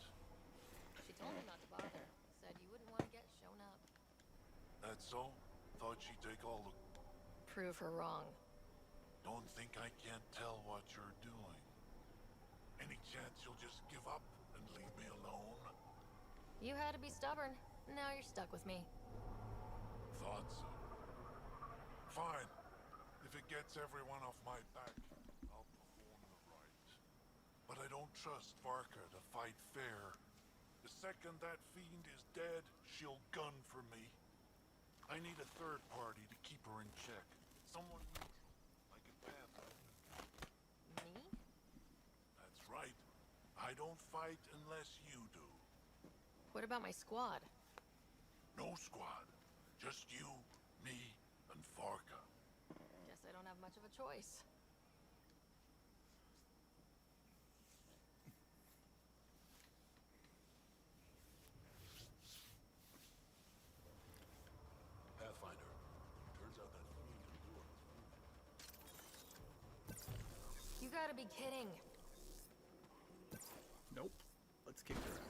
She told me not to bother. Said you wouldn't want to get shown up. That's so? Thought she'd take all the... Prove her wrong. Don't think I can't tell what you're doing. Any chance you'll just give up and leave me alone? You had to be stubborn. Now you're stuck with me. Thought so. Fine. If it gets everyone off my back, I'll perform the rite. But I don't trust Varka to fight fair. The second that fiend is dead, she'll gun for me. I need a third party to keep her in check. Someone neutral, like a Pathfinder. Me? That's right. I don't fight unless you do. What about my squad? No squad. Just you, me, and Varka. Guess I don't have much of a choice. Pathfinder. Turns out that fiend can do it. You gotta be kidding. Nope. Let's kick her out.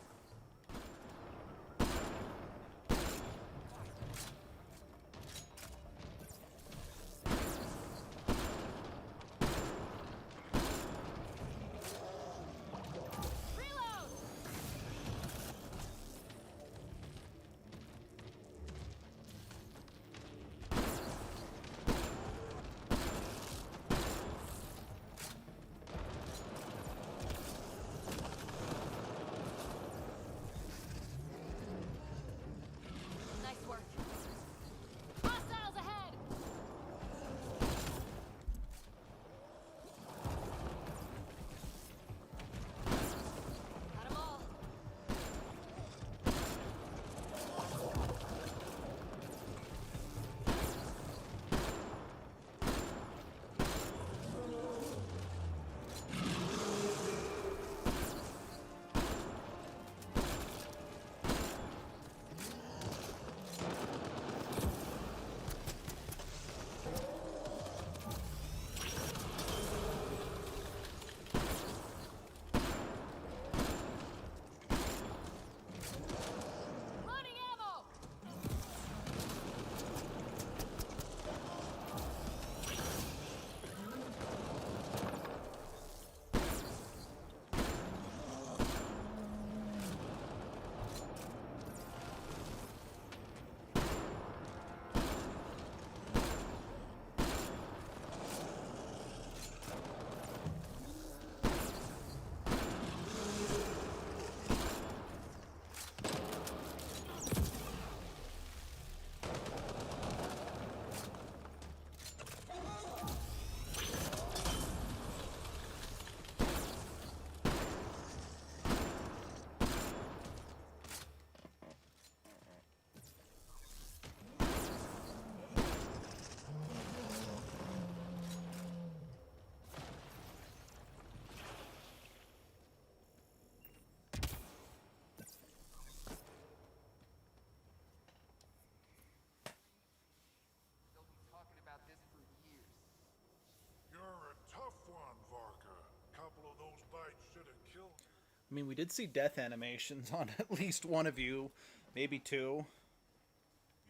I mean, we did see death animations on at least one of you, maybe two.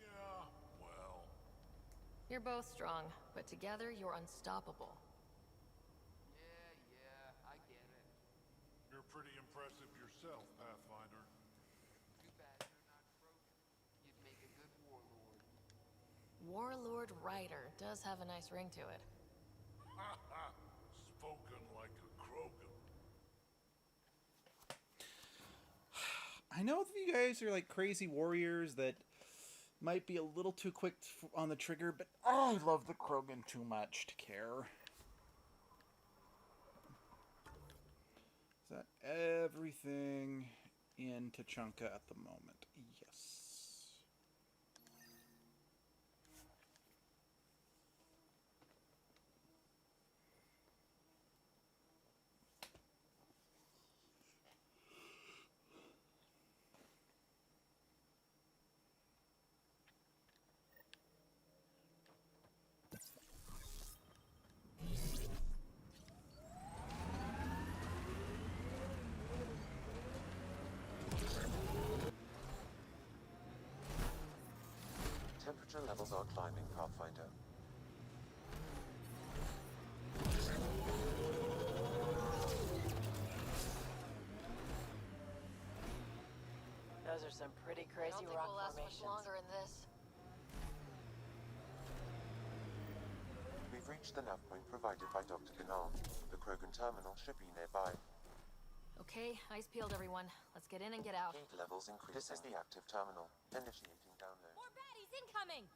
Yeah, well, You're both strong, but together you're unstoppable. Yeah, I get it. you're pretty impressive yourself, Pathfinder. Too bad you're not Krogan. You'd make a good warlord. Warlord Ryder does have a nice ring to it. Ha ha! Spoken like a Krogan. I know that you guys are like crazy warriors that might be a little too quick on the trigger, but I love the Krogan too much to care. Is that everything in Tachanka at the moment? Yes. Temperature levels are climbing, Pathfinder. Those are some pretty I crazy don't think rock we'll last much formations. longer in this. We've reached the nav point provided by Dr. Ganal. The Krogan terminal should be nearby. Okay, eyes peeled, everyone. Let's get in and get out. Heat levels increasing. This is the active terminal. Initiating download. More baddies incoming!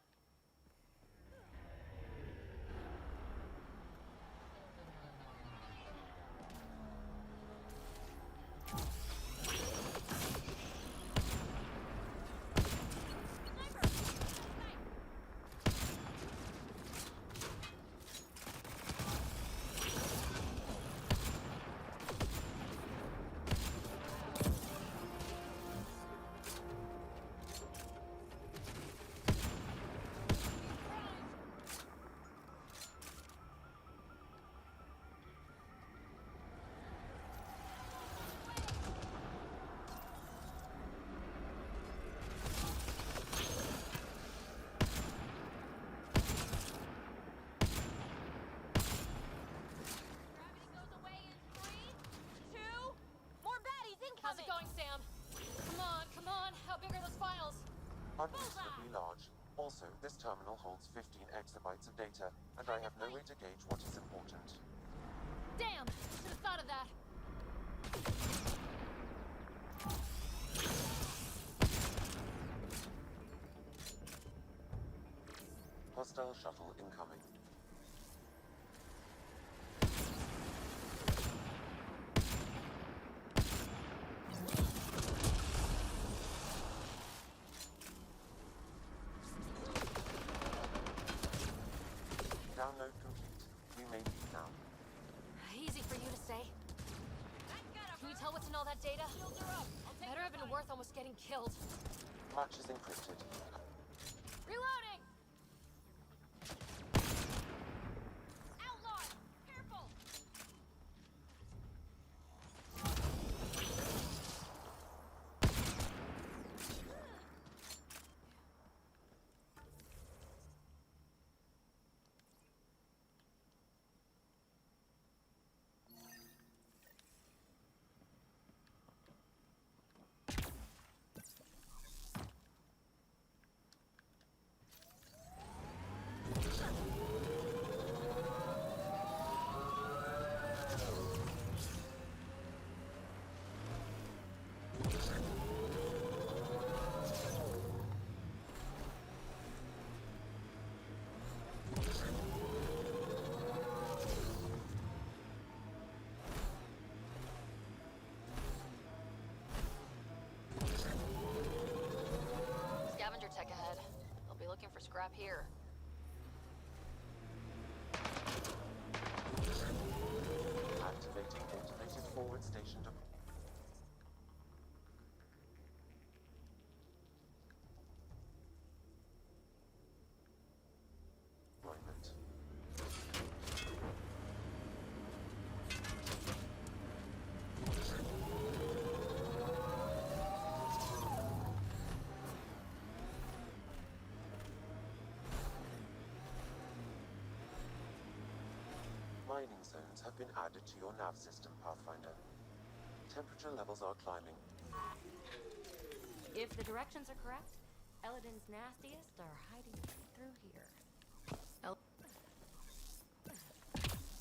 How's it going, Sam? Come on. How big are those files? Unreasonably large. Also, this terminal holds 15 exabytes of data, and I have no way to gauge what is important. Damn! Should have thought of that. Hostile shuttle incoming. Download complete. We may leave now. Easy for you to say. Can you tell what's in all that data? Better have been worth almost getting killed. Much is encrypted. Reloading! Outlaws! Careful! Scavenger tech ahead. They'll be looking for scrap here. Activating automated forward station deployment. mining zones have been added to your nav system, Pathfinder. Temperature levels are climbing. If the directions are correct, Eladin's nastiest are hiding right through here.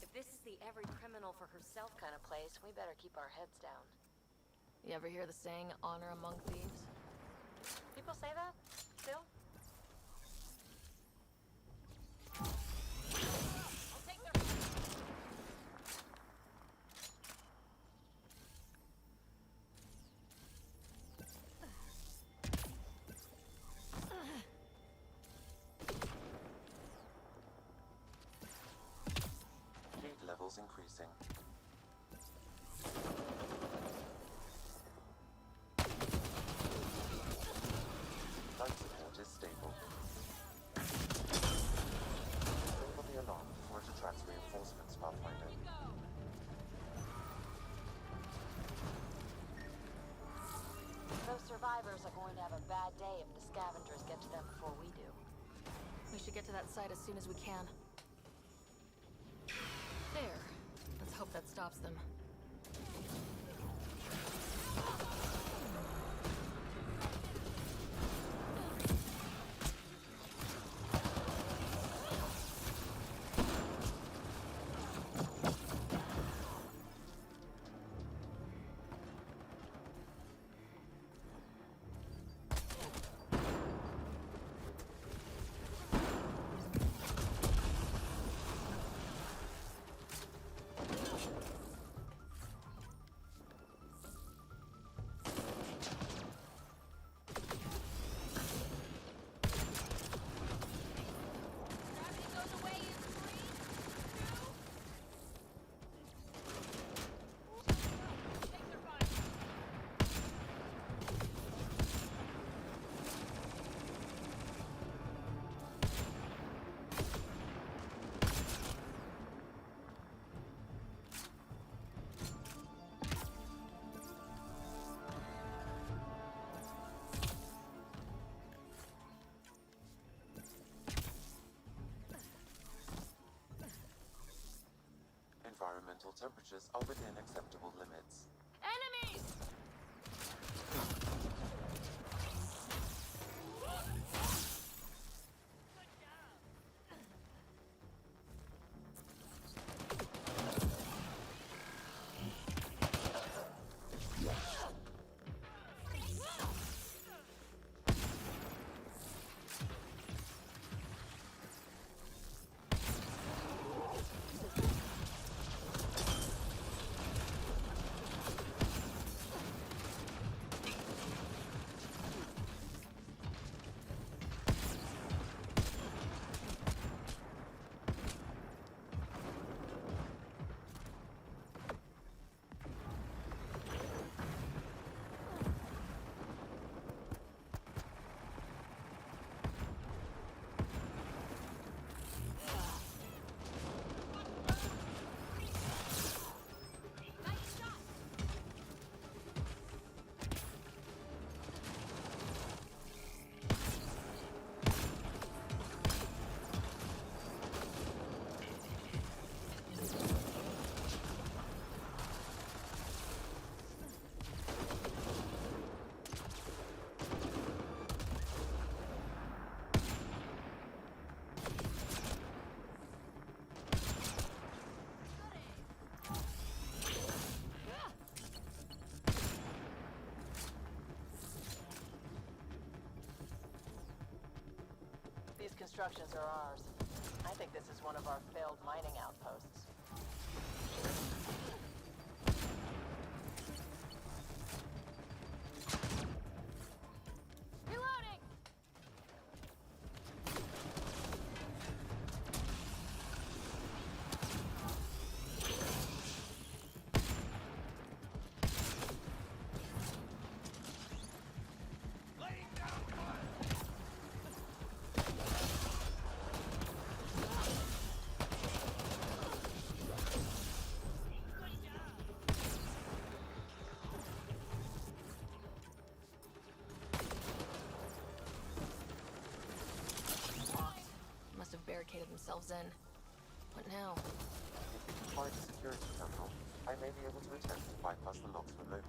If this is the every criminal for herself kind of place, we better keep our heads down. You ever hear the saying, honor among thieves? People say that? Still? I'll take their... Heat levels increasing. Life support is stable. Ring the alarm before it attracts reinforcements, Pathfinder. Those survivors are going to have a bad day if the scavengers get to them before we do. We should get to that site as soon as we can. There. Let's hope that stops them. Environmental temperatures are within acceptable limits. Enemies! These constructions are ours. I think this is one of our failed mining outposts. Reloading! Must have barricaded themselves in. What now? find a security terminal, I may be able to attempt to bypass the locks remotely.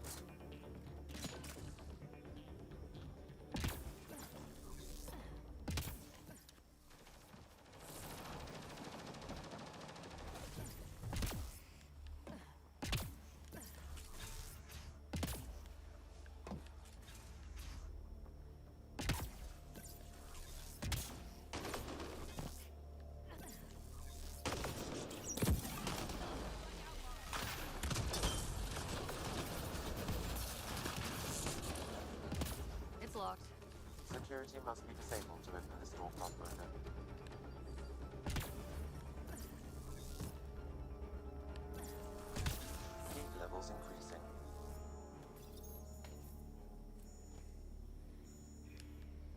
It's locked. Security must be disabled to open this door, Pathfinder. Heat levels increasing.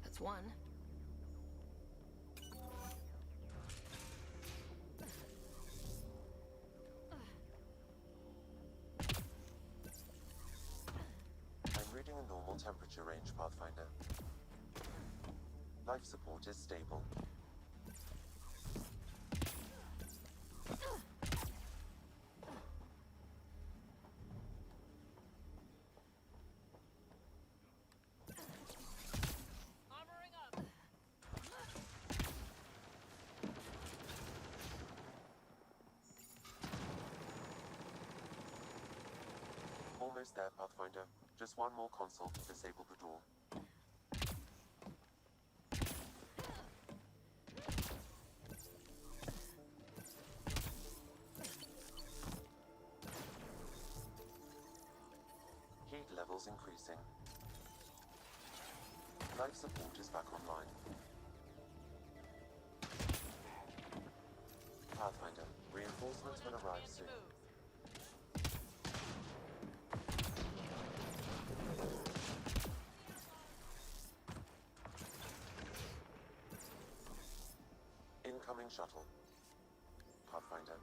That's one. I'm reading a normal temperature range, Pathfinder. Life support is stable. Armoring up. Almost there, Pathfinder. Just one more console to disable the door. Heat levels increasing. Life support is back online. Pathfinder, reinforcements will arrive soon. Incoming shuttle. Pathfinder.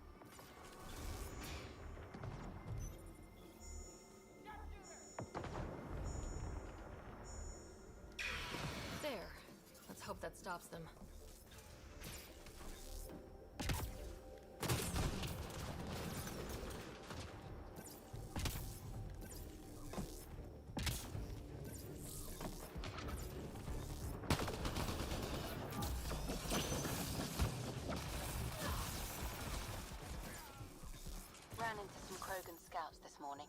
There. Let's hope that stops them. Ran into some Krogan scouts this morning.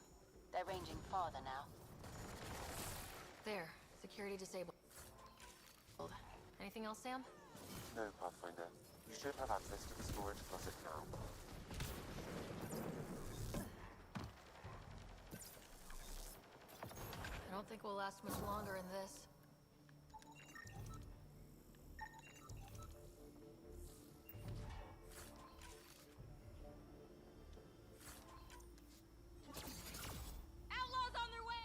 They're ranging farther now. There. Security disabled. Anything else, Sam? No, Pathfinder. You should have access to the storage closet now. I don't think we'll last much longer in this. Outlaws on their way!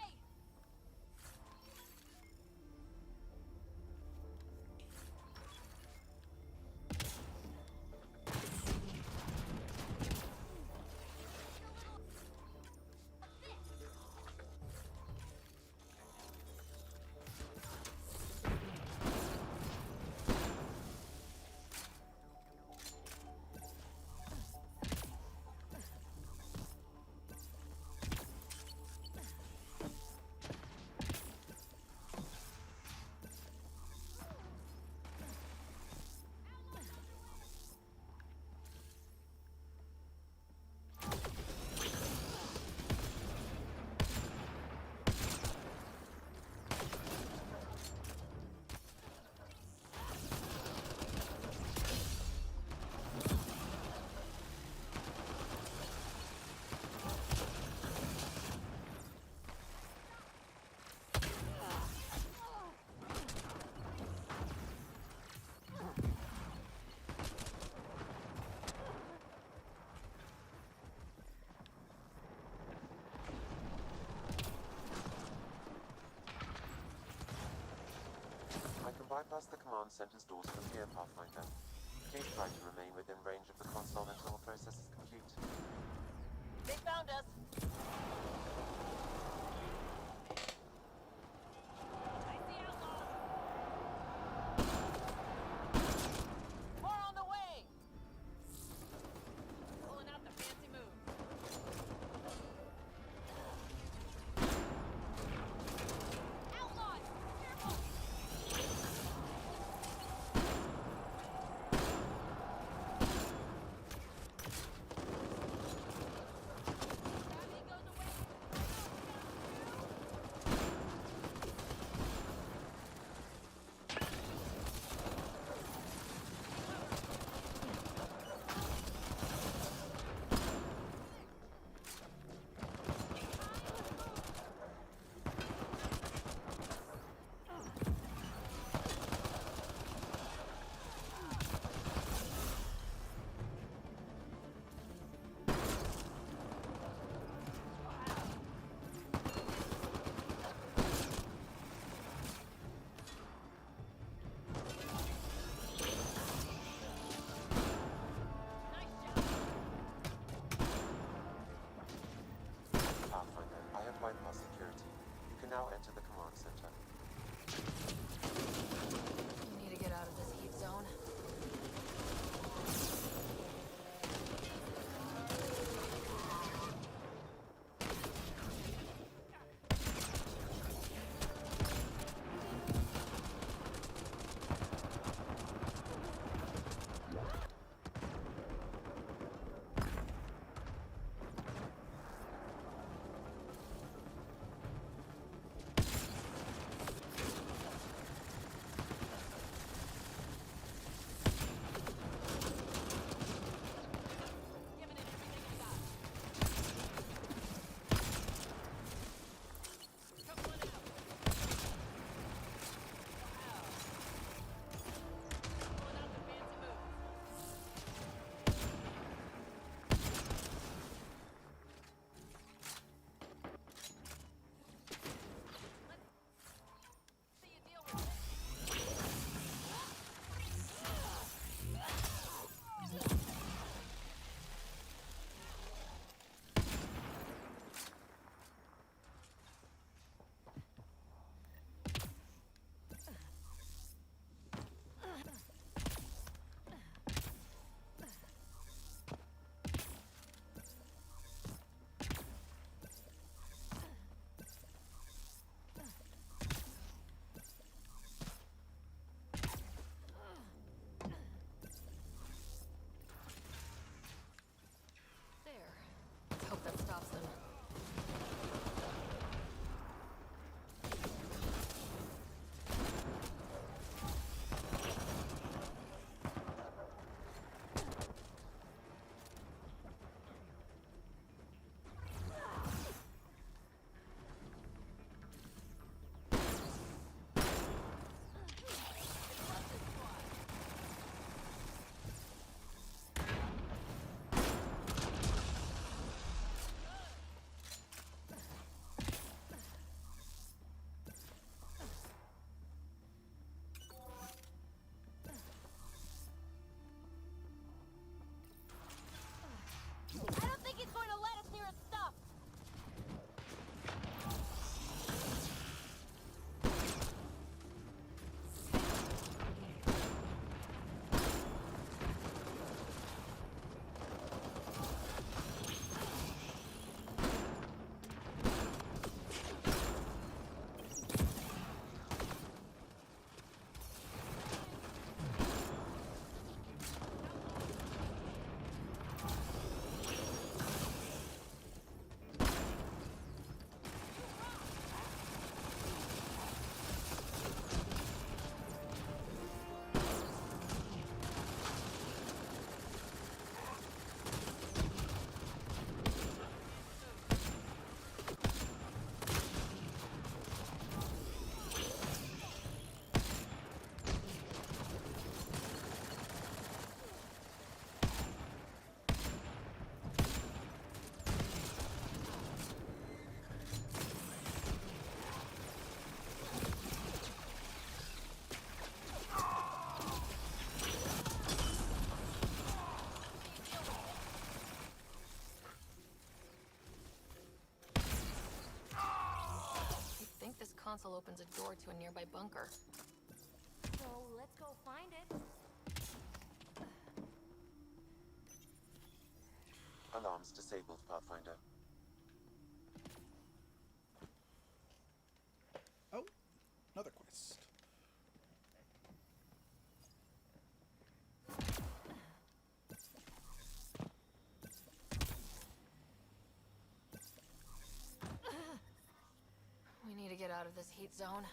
Bypass the command center's doors from here, Pathfinder. Please try to remain within range of the console until the process is complete. They found us. I see outlaws. More on the way. Pulling out the fancy moves. Now enter the command center. We need to get out of this heat zone. Hope that stops them. I don't think he's going to let us near his stuff. console opens a door to a nearby bunker. So let's go find it. Alarms disabled, Pathfinder. Oh, another quest. We need to get out of this heat zone.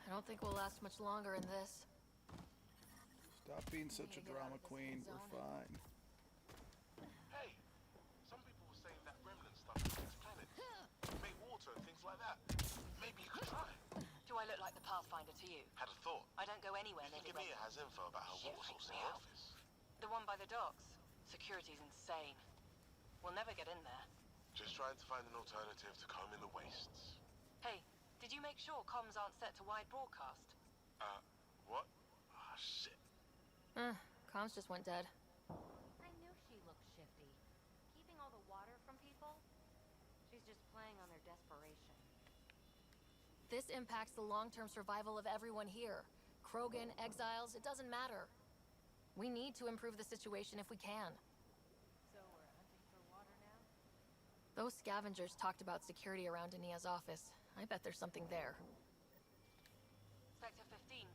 I don't think we'll last much longer in this. Stop being such a drama queen. We're fine. Hey, some people were saying that remnant stuff affects planets. Make water and things like that. Maybe you could try. Do I look like the Pathfinder to you? Had a thought. I don't go anywhere near the Give me has info about her water source in the office. The one by the docks. Security's insane. We'll never get in there. Just trying to find an alternative to combing the wastes. Hey, did you make sure comms aren't set to wide broadcast? What? Ah, shit. Comms just went dead. I knew she looked shifty. Keeping all the water from people? She's just playing on their desperation. This impacts the long-term survival of everyone here. Krogan, exiles, it doesn't matter. We need to improve the situation if we can. So we're hunting for water now? Those scavengers talked about security around Ania's office. I bet there's something there. Sector 15.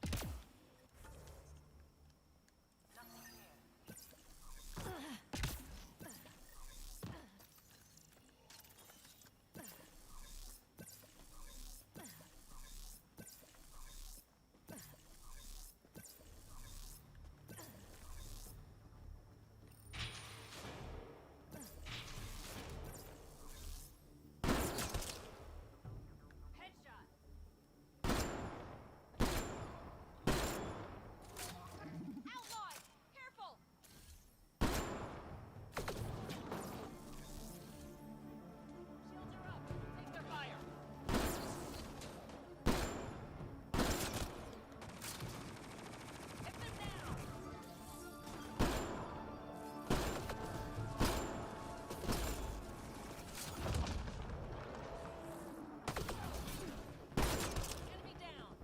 Nothing here.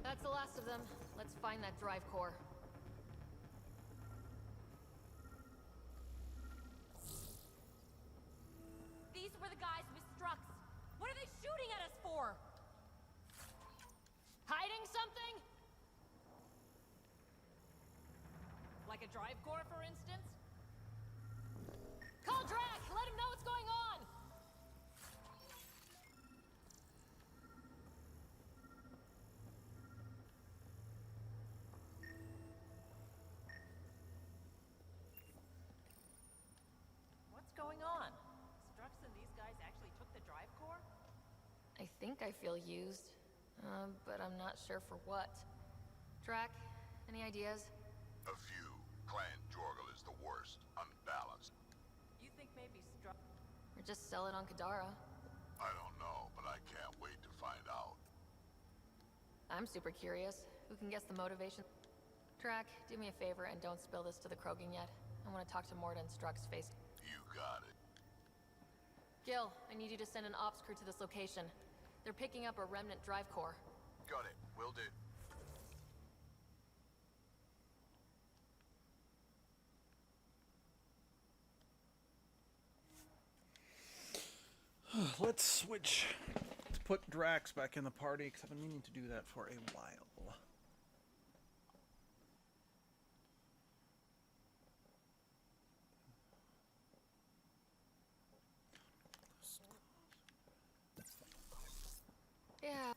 That's the last of them. Let's find that drive core. These were the guys with Strux. What are they shooting at us for? Hiding something? Like a drive core, for instance? Call Drac! Let him know what's going on! What's going on? Strux and these guys actually took the drive core? I think I feel used, but I'm not sure for what. Drac, any ideas? A few. Clan Jorgal is the worst. Unbalanced. You think maybe Strux... Or just sell it on Kadara? I don't know, but I can't wait to find out. I'm super curious. Who can guess the motivation? Drac, do me a favor and don't spill this to the Krogan yet. I want to talk to Morta and Strux face. You got it. Gil, I need you to send an ops crew to this location. They're picking up a remnant drive core. Got it. Will do. Let's switch. Let's put Drax back in the party, because I've been meaning to do that for a while. Yeah.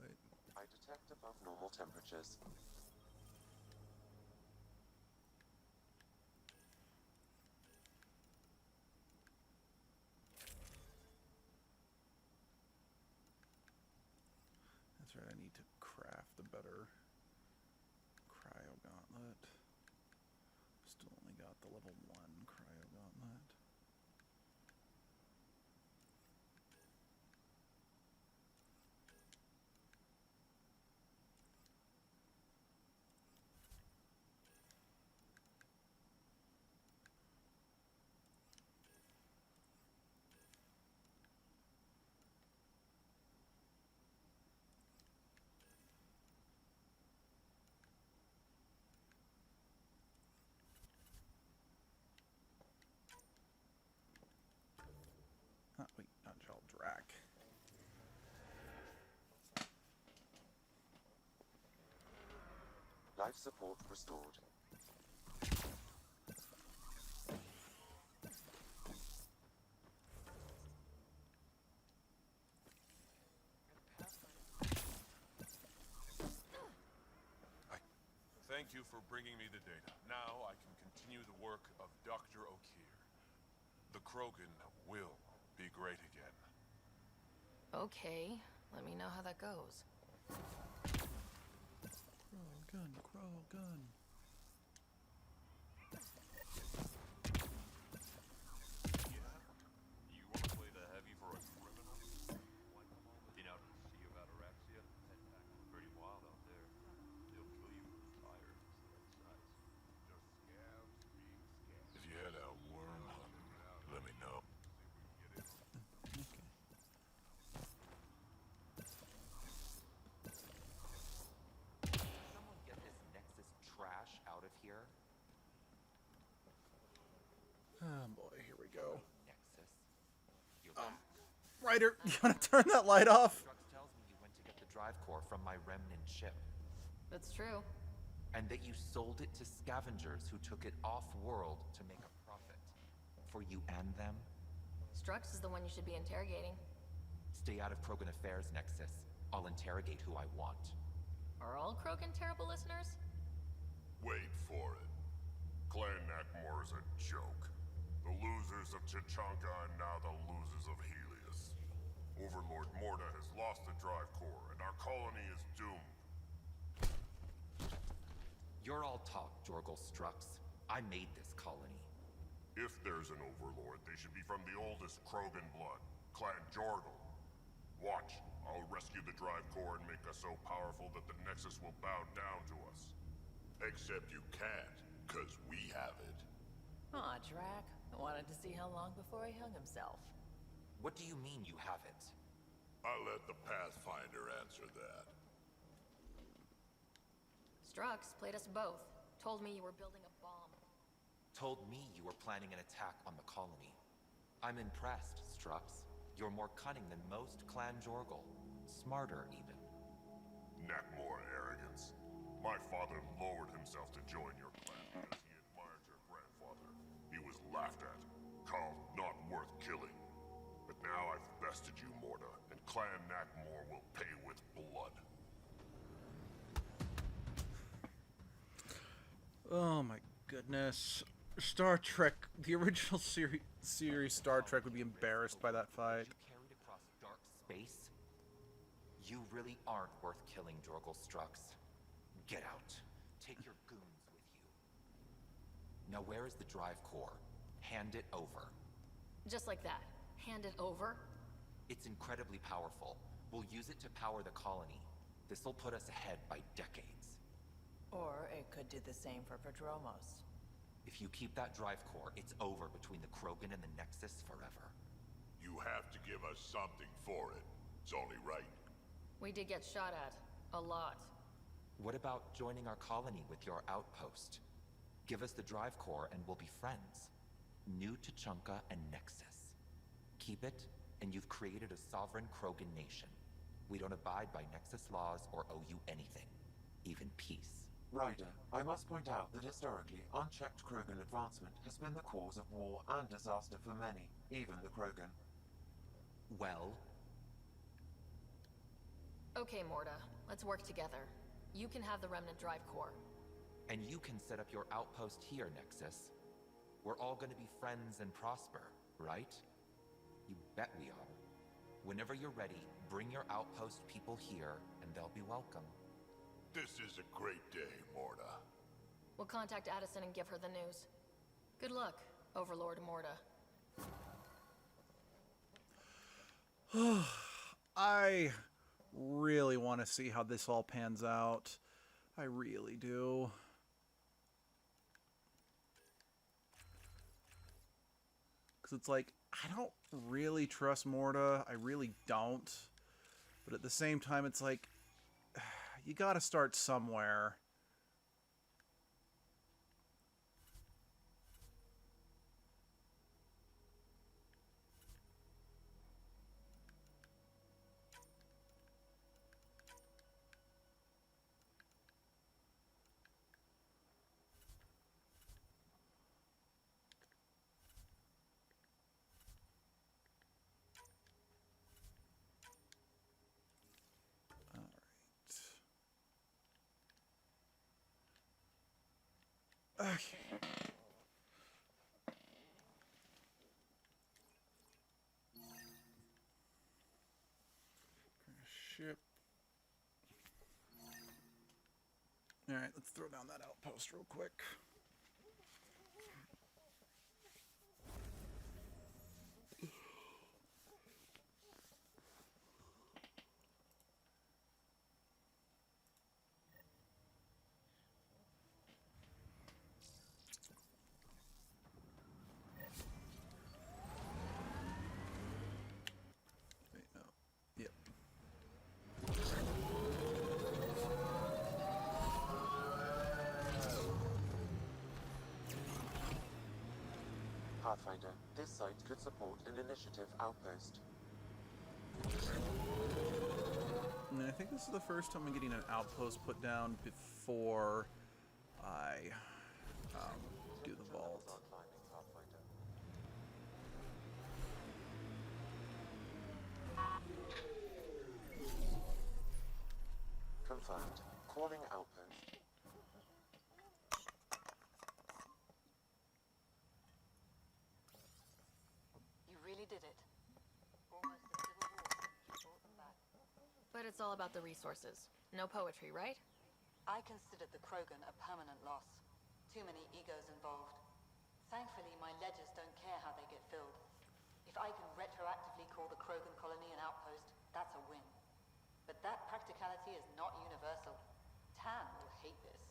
Wait. I detect above normal temperatures. That's right, I need to craft a better cryo gauntlet. Still only got the level 1 cryo gauntlet. Wait, not Jal Drac. Life support restored. Thank you for bringing me the data. Now I can continue the work of Dr. O'Keir. The Krogan will be great again. Okay, let me know how that goes. Crow gun. you left. Ryder, you wanna turn that light off? Strux tells me you went to get the drive core from my remnant ship, That's true. and that you sold it to scavengers who took it off-world to make a profit. For you and them? Strux is the one you should be interrogating. Stay out of Krogan affairs, Nexus. I'll interrogate who I want. Are all Krogan terrible listeners? Wait for it. Clan Nakmor is a joke. The losers of Chichanka and now the losers of Helios. Overlord Morta has lost the drive core, and our colony is doomed. You're all talk, Jorgal Strux. I made this colony. If there's an overlord, they should be from the oldest Krogan blood, Clan Jorgal. Watch, I'll rescue the drive core and make us so powerful that the Nexus will bow down to us. Except you can't, 'cause we have it. Aw, Drac. I wanted to see how long before he hung himself. What do you mean you have it? I'll let the Pathfinder answer that. Strux played us both. Told me you were building a bomb. Told me you were planning an attack on the colony. I'm impressed, Strux. You're more cunning than most Clan Jorgal. Smarter, even. Nakmor arrogance. My father lowered himself to join your clan because he admired your grandfather. He was laughed at, called not worth killing. But now I've bested you, Morta, and Clan Nakmor will pay with blood. Oh my goodness. Star Trek, the original series Star Trek would be embarrassed by that fight. You carried across dark space? You really aren't worth killing, Jorgal Strux. Get out. Take your goons with you. Now where is the drive core? Hand it over. Just like that. Hand it over? It's incredibly powerful. We'll use it to power the colony. This'll put us ahead by decades. Or it could do the same for Prodromos. If you keep that drive core, it's over between the Krogan and the Nexus forever. You have to give us something for it. It's only right. We did get shot at. A lot. What about joining our colony with your outpost? Give us the drive core and we'll be friends. New Tuchanka and Nexus. Keep it, and you've created a sovereign Krogan nation. We don't abide by Nexus laws or owe you anything. Even peace. Ryder, I must point out that historically, unchecked Krogan advancement has been the cause of war and disaster for many, even the Krogan. Well? Okay, Morta. Let's work together. You can have the Remnant drive core. And you can set up your outpost here, Nexus. We're all gonna be friends and prosper, right? You bet we are. Whenever you're ready, bring your outpost people here, and they'll be welcome. This is a great day, Morta. We'll contact Addison and give her the news. Good luck, Overlord Morta. I really want to see how this all pans out. I really do. Because it's like, I don't really trust Morta. I really don't. But at the same time, it's like, you gotta start somewhere. Okay. Ship. Alright, let's throw down that outpost real quick. Pathfinder, This site could support an initiative outpost. And I think this is the first time I'm getting an outpost put down before I do the vault. Confirmed. Calling outpost. You really did it. Almost a civil war. You brought them back. But it's all about the resources. No poetry, right? I considered the Krogan a permanent loss. Too many egos involved. Thankfully, my ledgers don't care how they get filled. If I can retroactively call the Krogan colony an outpost, that's a win. But that practicality is not universal. Tan will hate this.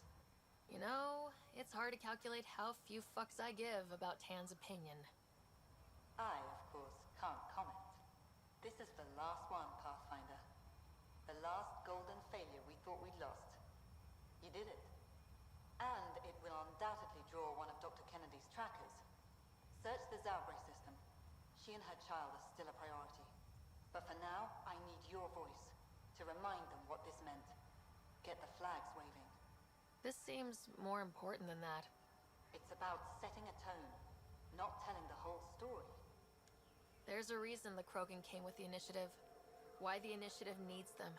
You know, it's hard to calculate how few fucks I give about Tan's opinion. I, of course, can't comment. This is the last one, Pathfinder. The last golden failure we thought we'd lost. You did it. And it will undoubtedly draw one of Dr. Kennedy's trackers. Search the Zaubre system. She and her child are still a priority. But for now, I need your voice to remind them what this meant. Get the flags waving. This seems more important than that. It's about setting a tone, not telling the whole story. There's a reason the Krogan came with the initiative. Why the initiative needs them.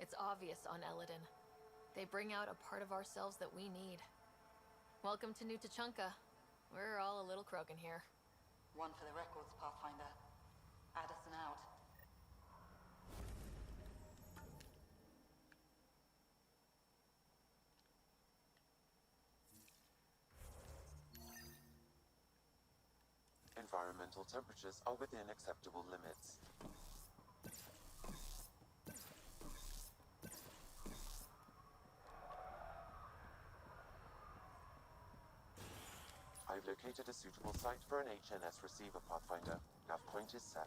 It's obvious on Eladin. They bring out a part of ourselves that we need. Welcome to New Tachanka. We're all a little Krogan here. One for the records, Pathfinder. Addison out. Environmental temperatures are within acceptable limits. I've located a suitable site for an HNS receiver, Pathfinder. Nav point is set.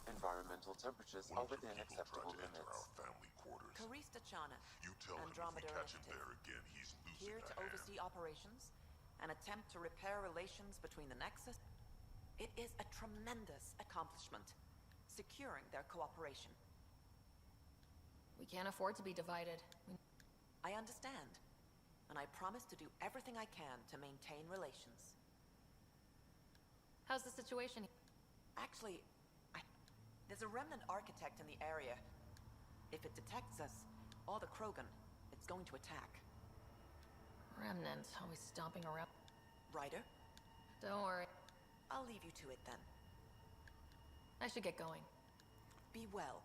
Environmental temperatures are within acceptable limits. Karista Chana, You tell Andromeda him if we catch him Initiative. there again, he's losing Here a to hand. oversee operations and attempt to repair relations between the Nexus. It is a tremendous accomplishment, securing their cooperation. We can't afford to be divided. I understand, and I promise to do everything I can to maintain relations. How's the situation? Actually, there's a remnant architect in the area. If it detects us, or the Krogan, it's going to attack. Remnant, always stomping around. Ryder? Don't worry. I'll leave you to it then. I should get going. Be well.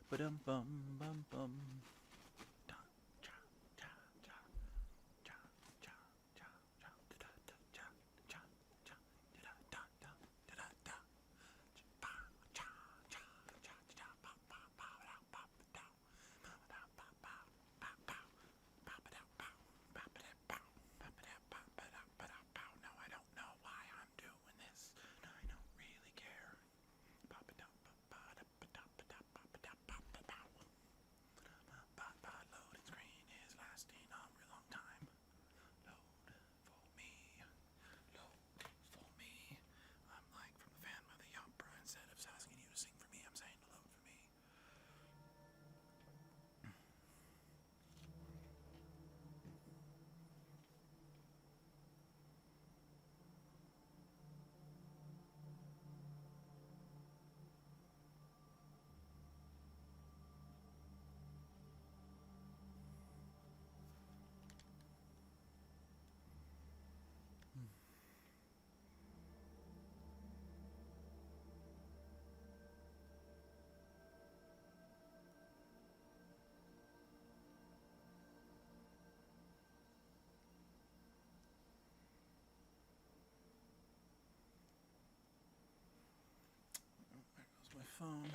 Ba-dum bum bum bum. phone.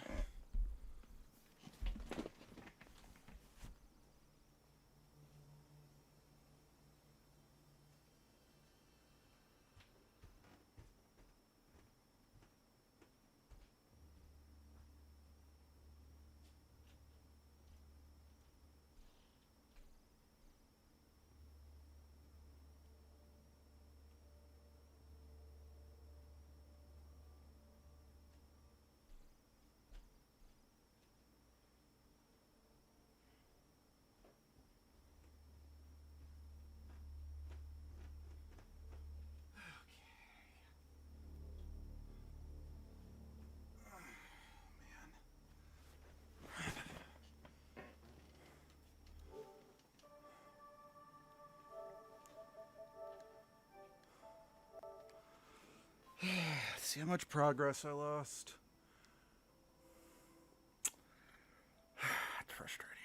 See how much progress I lost. It's frustrating.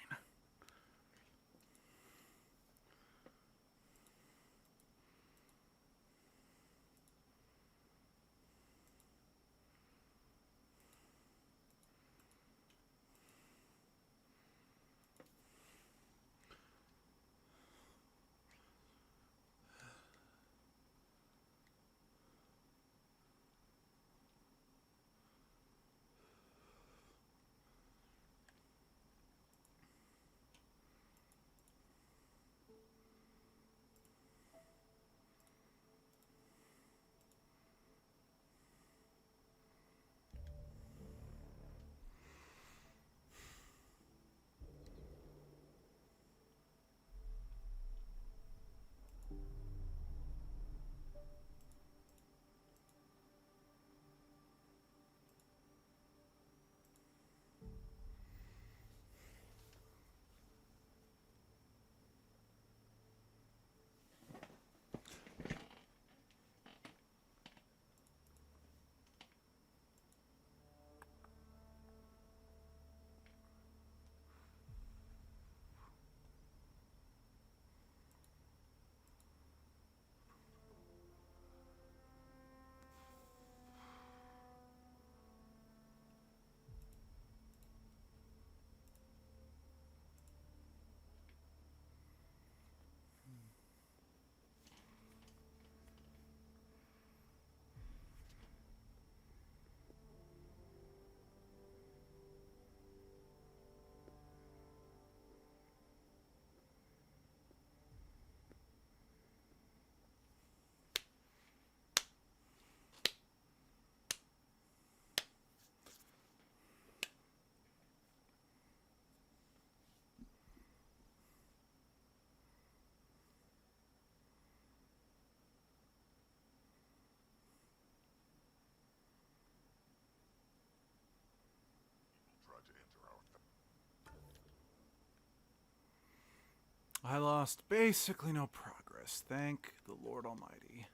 I lost basically no progress. Thank the Lord Almighty.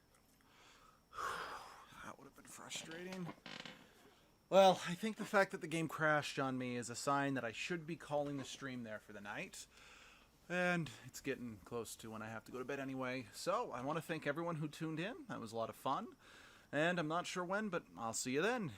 That would have been frustrating. Well, I think the fact that the game crashed on me is a sign that I should be calling the stream there for the night. And it's getting close to when I have to go to bed anyway. So I want to thank everyone who tuned in. That was a lot of fun. And I'm not sure when, but I'll see you then.